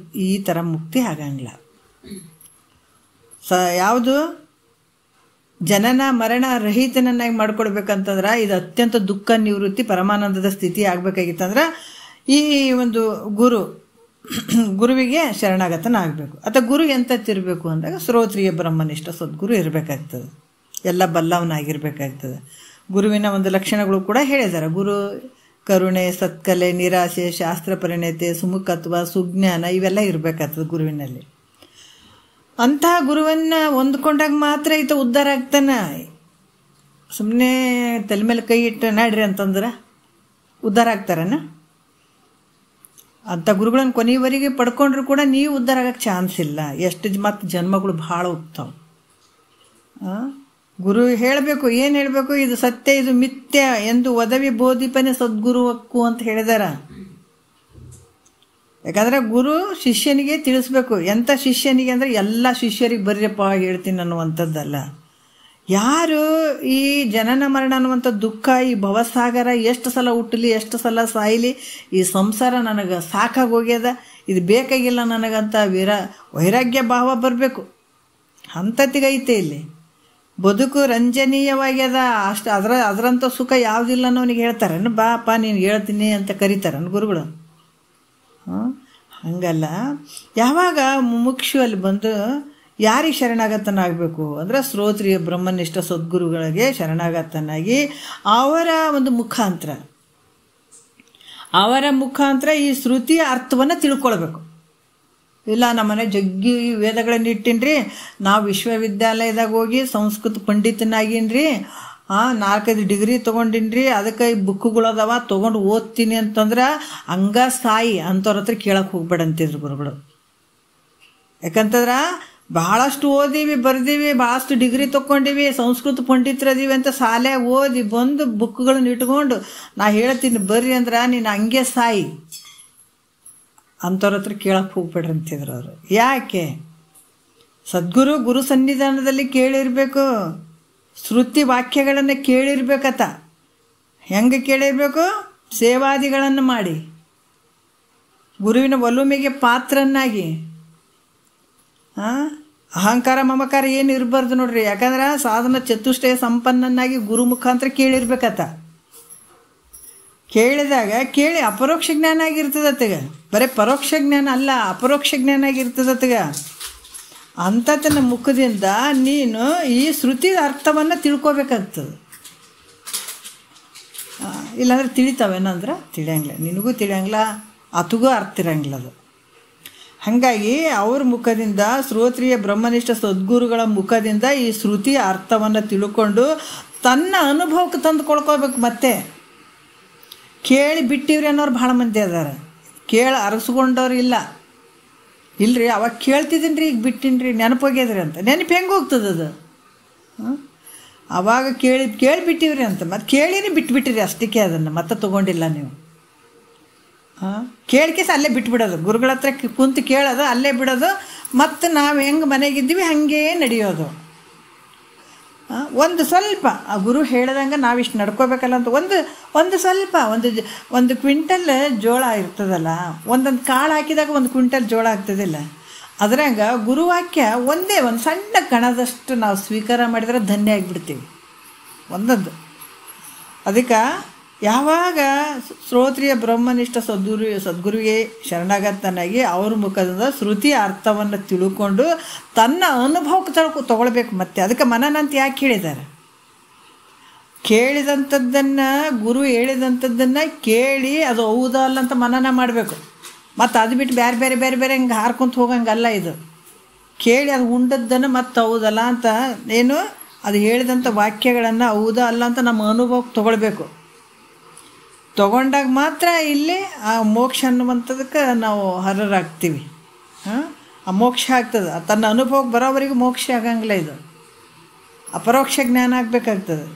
ಈ ಥರ ಮುಕ್ತಿ ಆಗಂಗಿಲ್ಲ. ಯಾವುದು ಜನನ ಮರಣ ರಹಿತನನ್ನಾಗಿ ಮಾಡ್ಕೊಡ್ಬೇಕಂತಂದ್ರೆ ಇದು ಅತ್ಯಂತ ದುಃಖ ನಿವೃತ್ತಿ ಪರಮಾನಂದದ ಸ್ಥಿತಿ ಆಗಬೇಕಾಗಿತ್ತಂದ್ರೆ ಈ ಒಂದು ಗುರುವಿಗೆ ಶರಣಾಗತನಾಗಬೇಕು. ಅಥವಾ ಗುರು ಎಂತತ್ತಿರಬೇಕು ಅಂದಾಗ ಶ್ರೋತ್ರಿಯ ಬ್ರಹ್ಮನಿಷ್ಠ ಸದ್ಗುರು ಇರಬೇಕಾಗ್ತದೆ, ಎಲ್ಲ ಬಲ್ಲವನಾಗಿರ್ಬೇಕಾಗ್ತದೆ. ಗುರುವಿನ ಒಂದು ಲಕ್ಷಣಗಳು ಕೂಡ ಹೇಳಿದ್ದಾರೆ. ಗುರು ಕರುಣೆ, ಸತ್ಕಲೆ, ನಿರಾಸೆ, ಶಾಸ್ತ್ರ ಪರಿಣತೆ, ಸುಮುಖತ್ವ, ಸುಜ್ಞಾನ ಇವೆಲ್ಲ ಇರಬೇಕಾಗ್ತದೆ ಗುರುವಿನಲ್ಲಿ. ಅಂತಹ ಗುರುವನ್ನು ಹೊಂದ್ಕೊಂಡಾಗ ಮಾತ್ರ ಈತ ಉದ್ಧಾರ ಆಗ್ತಾನೆ. ಸುಮ್ಮನೆ ತಲೆ ಮೇಲೆ ಕೈ ಇಟ್ಟು ನಡ್ರಿ ಅಂತಂದ್ರೆ ಉದ್ಧಾರ ಆಗ್ತಾರನ? ಅಂಥ ಗುರುಗಳನ್ನು ಕೊನೆಯವರೆಗೆ ಪಡ್ಕೊಂಡ್ರು ಕೂಡ ನೀವು ಉದ್ಧಾರ ಆಗಕ್ಕೆ ಚಾನ್ಸ್ ಇಲ್ಲ. ಎಷ್ಟು ಮತ್ತು ಜನ್ಮಗಳು ಭಾಳ ಹೋಗ್ತಾವೆ. ಗುರು ಹೇಳಬೇಕು, ಏನು ಹೇಳಬೇಕು, ಇದು ಸತ್ಯ ಇದು ಮಿಥ್ಯ ಎಂದು ಒದವಿ ಬೋಧಿಪನೆ ಸದ್ಗುರುವಕ್ಕು ಅಂತ ಹೇಳಿದಾರ. ಯಾಕಂದರೆ ಗುರು ಶಿಷ್ಯನಿಗೆ ತಿಳಿಸ್ಬೇಕು. ಎಂಥ ಶಿಷ್ಯನಿಗೆ ಅಂದರೆ ಎಲ್ಲ ಶಿಷ್ಯರಿಗೆ ಬರ್ರಿಯಪ್ಪ ಹೇಳ್ತೀನಿ ಅನ್ನುವಂಥದ್ದಲ್ಲ. ಯಾರು ಈ ಜನನ ಮರಣ ಅನ್ನುವಂಥ ದುಃಖ, ಈ ಭವಸಾಗರ ಎಷ್ಟು ಸಲ ಹುಟ್ಟಲಿ, ಎಷ್ಟು ಸಲ ಸಾಯಲಿ, ಈ ಸಂಸಾರ ನನಗೆ ಸಾಕಾಗಿ ಹೋಗ್ಯದ, ಇದು ಬೇಕಾಗಿಲ್ಲ ನನಗಂತ ವೈರಾಗ್ಯ ಭಾವ ಬರಬೇಕು. ಅಂಥತ್ತಿಗೈತೆ ಇಲ್ಲಿ. ಬದುಕು ರಂಜನೀಯವಾಗ್ಯದ, ಅಷ್ಟು ಅದರಂಥ ಸುಖ ಯಾವುದಿಲ್ಲ ಅನ್ನೋನಿಗೆ ಹೇಳ್ತಾರೆ. ಬಾಪ ನೀನು ಹೇಳ್ತೀನಿ ಅಂತ ಕರೀತಾರೆ ಗುರುಗಳು. ಹಂಗಲ್ಲ. ಯಾವಾಗ ಮುಮುಕ್ಷು ಅಲ್ಲಿ ಬಂದು ಯಾರಿಗೆ ಶರಣಾಗತನಾಗಬೇಕು ಅಂದರೆ ಶ್ರೋತ್ರಿಯ ಬ್ರಹ್ಮನಿಷ್ಠ ಸದ್ಗುರುಗಳಿಗೆ ಶರಣಾಗತನಾಗಿ ಅವರ ಒಂದು ಮುಖಾಂತರ ಈ ಶ್ರುತಿಯ ಅರ್ಥವನ್ನು ತಿಳ್ಕೊಳ್ಬೇಕು. ಇಲ್ಲ ನಮ್ಮನೆ ಜಗ್ಗಿ ವೇದಗಳನ್ನು ಇಟ್ಟಿನ್ರಿ, ನಾವು ವಿಶ್ವವಿದ್ಯಾಲಯದಾಗ ಹೋಗಿ ಸಂಸ್ಕೃತ ಪಂಡಿತನಾಗಿನ್ರಿ, 4-5 ಡಿಗ್ರಿ ತೊಗೊಂಡಿನ್ರಿ, ಅದಕ್ಕೆ ಈ ಬುಕ್ಕುಗಳದಾವ ತೊಗೊಂಡು ಓದ್ತೀನಿ ಅಂತಂದ್ರೆ ಹಂಗ ಸಾಯಿ ಅಂಥವ್ರ ಹತ್ರ ಕೇಳಕ್ಕೆ ಹೋಗ್ಬೇಡ ಅಂತಿದ್ರು ಗುರುಗಳು. ಯಾಕಂತಂದ್ರೆ ಭಾಳಷ್ಟು ಓದೀವಿ, ಬರ್ದೀವಿ, ಭಾಳಷ್ಟು ಡಿಗ್ರಿ ತೊಗೊಂಡಿವಿ, ಸಂಸ್ಕೃತ ಪಂಡಿತರದೀವಿ ಅಂತ ಶಾಲೆಯಾಗ ಓದಿ ಬಂದು ಬುಕ್ಗಳನ್ನು ಇಟ್ಕೊಂಡು ನಾ ಹೇಳ್ತೀನಿ ಬರ್ರಿ ಅಂದ್ರೆ ನೀನು ಹಂಗೆ ಸಾಯಿ ಅಂಥವ್ರ ಹತ್ರ ಕೇಳಕ್ಕೆ ಹೋಗ್ಬೇಡ್ರಿ ಅಂತಿದ್ರು ಅವರು. ಯಾಕೆ? ಸದ್ಗುರು ಗುರು ಸನ್ನಿಧಾನದಲ್ಲಿ ಕೇಳಿರಬೇಕು, ಶ್ರುತಿ ವಾಕ್ಯಗಳನ್ನು ಕೇಳಿರ್ಬೇಕತ್ತ. ಹೆಂಗೆ ಕೇಳಿರಬೇಕು? ಸೇವಾದಿಗಳನ್ನು ಮಾಡಿ, ಗುರುವಿನ ಒಲುಮೆಗೆ ಪಾತ್ರನಾಗಿ. ಅಹಂಕಾರ ಮಮಕಾರ ಏನು ಇರಬಾರ್ದು ನೋಡ್ರಿ. ಯಾಕಂದ್ರೆ ಸಾಧನ ಚತುಷ್ಟಯ ಸಂಪನ್ನನಾಗಿ ಗುರು ಮುಖಾಂತರ ಕೇಳಿರ್ಬೇಕತ್ತ. ಕೇಳಿದಾಗ ಕೇಳಿ ಅಪರೋಕ್ಷ ಜ್ಞಾನ ಆಗಿರ್ತದತ್ತಗ. ಬರೀ ಪರೋಕ್ಷ ಜ್ಞಾನ ಅಲ್ಲ, ಅಪರೋಕ್ಷ ಜ್ಞಾನ ಆಗಿರ್ತದತ್ತಗ. ಅಂಥತನ ಮುಖದಿಂದ ನೀನು ಈ ಶ್ರುತಿ ಅರ್ಥವನ್ನು ತಿಳ್ಕೊಬೇಕಾಗ್ತದೆ. ಇಲ್ಲಾಂದ್ರೆ ತಿಳಿತಾವೇನಂದ್ರೆ ತಿಳಿಯಂಗಿಲ್ಲ, ನಿನಗೂ ತಿಳಿಯಂಗಿಲ್ಲ, ಅತಗೂ ಅರ್ಥ ಇರಂಗಿಲ್ಲ ಅದು. ಹಾಗಾಗಿ ಅವ್ರ ಮುಖದಿಂದ, ಶ್ರೋತ್ರಿಯ ಬ್ರಹ್ಮನಿಷ್ಠ ಸದ್ಗುರುಗಳ ಮುಖದಿಂದ ಈ ಶ್ರುತಿ ಅರ್ಥವನ್ನು ತಿಳ್ಕೊಂಡು ತನ್ನ ಅನುಭವಕ್ಕೆ ತಂದುಕೊಳ್ಕೋಬೇಕು. ಮತ್ತೆ ಕೇಳಿ ಬಿಟ್ಟಿವ್ರಿ ಅನ್ನೋರು ಭಾಳ ಮಂದಿ ಅದಾರೆ, ಕೇಳಿ ಅರಸ್ಕೊಂಡವ್ರು ಇಲ್ಲ. ಇಲ್ಲರಿ ಅವಾಗ ಕೇಳ್ತಿದ್ದೀನಿ ರೀ, ಈಗ ಬಿಟ್ಟಿನಿ ರೀ, ನೆನಪೋಗ್ಯದ್ರಿ ಅಂತ. ನೆನಪು ಹೆಂಗೆ ಹೋಗ್ತದದು? ಅವಾಗ ಕೇಳಿ ಬಿಟ್ಟಿವ್ರಿ ಅಂತ, ಮತ್ತು ಕೇಳಿನೇ ಬಿಟ್ಬಿಟ್ಟಿರಿ ಅಷ್ಟಕ್ಕೆ. ಅದನ್ನು ಮತ್ತೆ ತೊಗೊಂಡಿಲ್ಲ ನೀವು. ಕೇಳಿಕೆಸ ಅಲ್ಲೇ ಬಿಟ್ಬಿಡೋದು, ಗುರುಗಳ ಹತ್ರ ಕುಂತು ಕೇಳೋದು, ಅಲ್ಲೇ ಬಿಡೋದು. ಮತ್ತು ನಾವು ಹೆಂಗೆ ಮನೆಗಿದ್ದೀವಿ ಹಾಗೇ ನಡೆಯೋದು. ಒಂದು ಸ್ವಲ್ಪ ಆ ಗುರು ಹೇಳ್ದಂಗೆ ನಾವಿಷ್ಟು ನಡ್ಕೋಬೇಕಲ್ಲ ಅಂತ ಒಂದು ಸ್ವಲ್ಪ ಒಂದು ಕ್ವಿಂಟಲ್ ಜೋಳ ಇರ್ತದಲ್ಲ, ಒಂದೊಂದು ಕಾಳು ಹಾಕಿದಾಗ 1 ಕ್ವಿಂಟಲ್ ಜೋಳ ಆಗ್ತದಿಲ್ಲ. ಅದ್ರಾಗ ಗುರುವಾಕ್ಯ ಒಂದೇ ಒಂದು ಸಣ್ಣ ಕಣದಷ್ಟು ನಾವು ಸ್ವೀಕಾರ ಮಾಡಿದ್ರೆ ಧನ್ಯ ಆಗಿಬಿಡ್ತೀವಿ ಒಂದೊಂದು. ಅದಕ್ಕೆ ಯಾವಾಗ ಶ್ರೋತ್ರಿಯ ಬ್ರಹ್ಮನಿಷ್ಠ ಸದ್ಗುರುವಿಗೆ ಶರಣಾಗತನಾಗಿ ಅವ್ರ ಮುಖದಿಂದ ಶ್ರುತಿ ಅರ್ಥವನ್ನು ತಿಳ್ಕೊಂಡು ತನ್ನ ಅನುಭವಕ್ಕೆ ತೊಗೊಳ್ಬೇಕು. ಮತ್ತೆ ಅದಕ್ಕೆ ಮನನ ಅಂತ ಯಾಕೆ ಹೇಳಿದ್ದಾರೆ? ಕೇಳಿದಂಥದ್ದನ್ನು, ಗುರು ಹೇಳಿದಂಥದ್ದನ್ನು ಕೇಳಿ ಅದು ಹೌದಾ ಅಲ್ಲ ಅಂತ ಮನನ ಮಾಡಬೇಕು. ಮತ್ತು ಅದು ಬಿಟ್ಟು ಬೇರೆ ಹಿಂಗೆ ಹಾರ್ಕೊಂತ ಹೋಗಂಗಲ್ಲ. ಇದು ಕೇಳಿ ಅದು ಉಂಡದ್ದನ್ನು ಮತ್ತು ಹೌದಲ್ಲ ಅಂತ ಏನು ಅದು ಹೇಳಿದಂಥ ವಾಕ್ಯಗಳನ್ನು ಹೌದಾ ಅಲ್ಲ ಅಂತ ನಮ್ಮ ಅನುಭವಕ್ಕೆ ತೊಗೊಳ್ಬೇಕು. ತೊಗೊಂಡಾಗ ಮಾತ್ರ ಇಲ್ಲಿ ಆ ಮೋಕ್ಷ ಅನ್ನುವಂಥದಕ್ಕೆ ನಾವು ಹರರಾಗ್ತೀವಿ. ಆ ಮೋಕ್ಷ ಆಗ್ತದೆ. ತನ್ನ ಅನುಭವಕ್ಕೆ ಬರೋವರೆಗೂ ಮೋಕ್ಷ ಆಗಂಗಿಲ್ಲ. ಇದು ಅಪರೋಕ್ಷ ಜ್ಞಾನ ಆಗಬೇಕಾಗ್ತದೆ.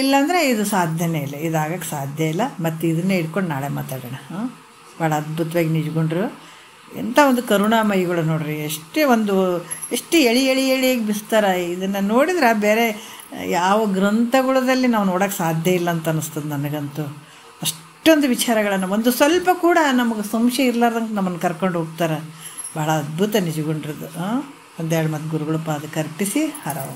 ಇಲ್ಲಾಂದರೆ ಇದು ಸಾಧ್ಯನೇ ಇಲ್ಲ, ಇದಾಗಕ್ಕೆ ಸಾಧ್ಯ ಇಲ್ಲ. ಮತ್ತು ಇದನ್ನೇ ಇಟ್ಕೊಂಡು ನಾಳೆ ಮಾತಾಡೋಣ. ಭಾಳ ಅದ್ಭುತವಾಗಿ ನಿಜಗೊಂಡ್ರು. ಎಂಥ ಒಂದು ಕರುಣಾಮಯಿಗಳು ನೋಡ್ರಿ. ಎಷ್ಟು ಎಳಿಯಾಗಿ ಬಿಸ್ತಾರೆ. ಇದನ್ನು ನೋಡಿದ್ರೆ ಬೇರೆ ಯಾವ ಗ್ರಂಥಗಳಲ್ಲಿ ನಾವು ನೋಡೋಕ್ಕೆ ಸಾಧ್ಯ ಇಲ್ಲ ಅಂತ ಅನ್ನಿಸ್ತದೆ ನನಗಂತೂ. ಅಷ್ಟೊಂದು ವಿಚಾರಗಳನ್ನು ಒಂದು ಸ್ವಲ್ಪ ಕೂಡ ನಮಗೆ ಸಂಶಯ ಇರಲಾರ್ದಂಗೆ ನಮ್ಮನ್ನು ಕರ್ಕೊಂಡು ಹೋಗ್ತಾರೆ. ಭಾಳ ಅದ್ಭುತ ನಿಜಗೊಂಡ್ರದ್ದು. ಒಂದೆರಡು ಮತ್ತು ಗುರುಗಳು ಪಾದಕ್ಕೆ ಅರ್ಪಿಸಿ ಹರವು.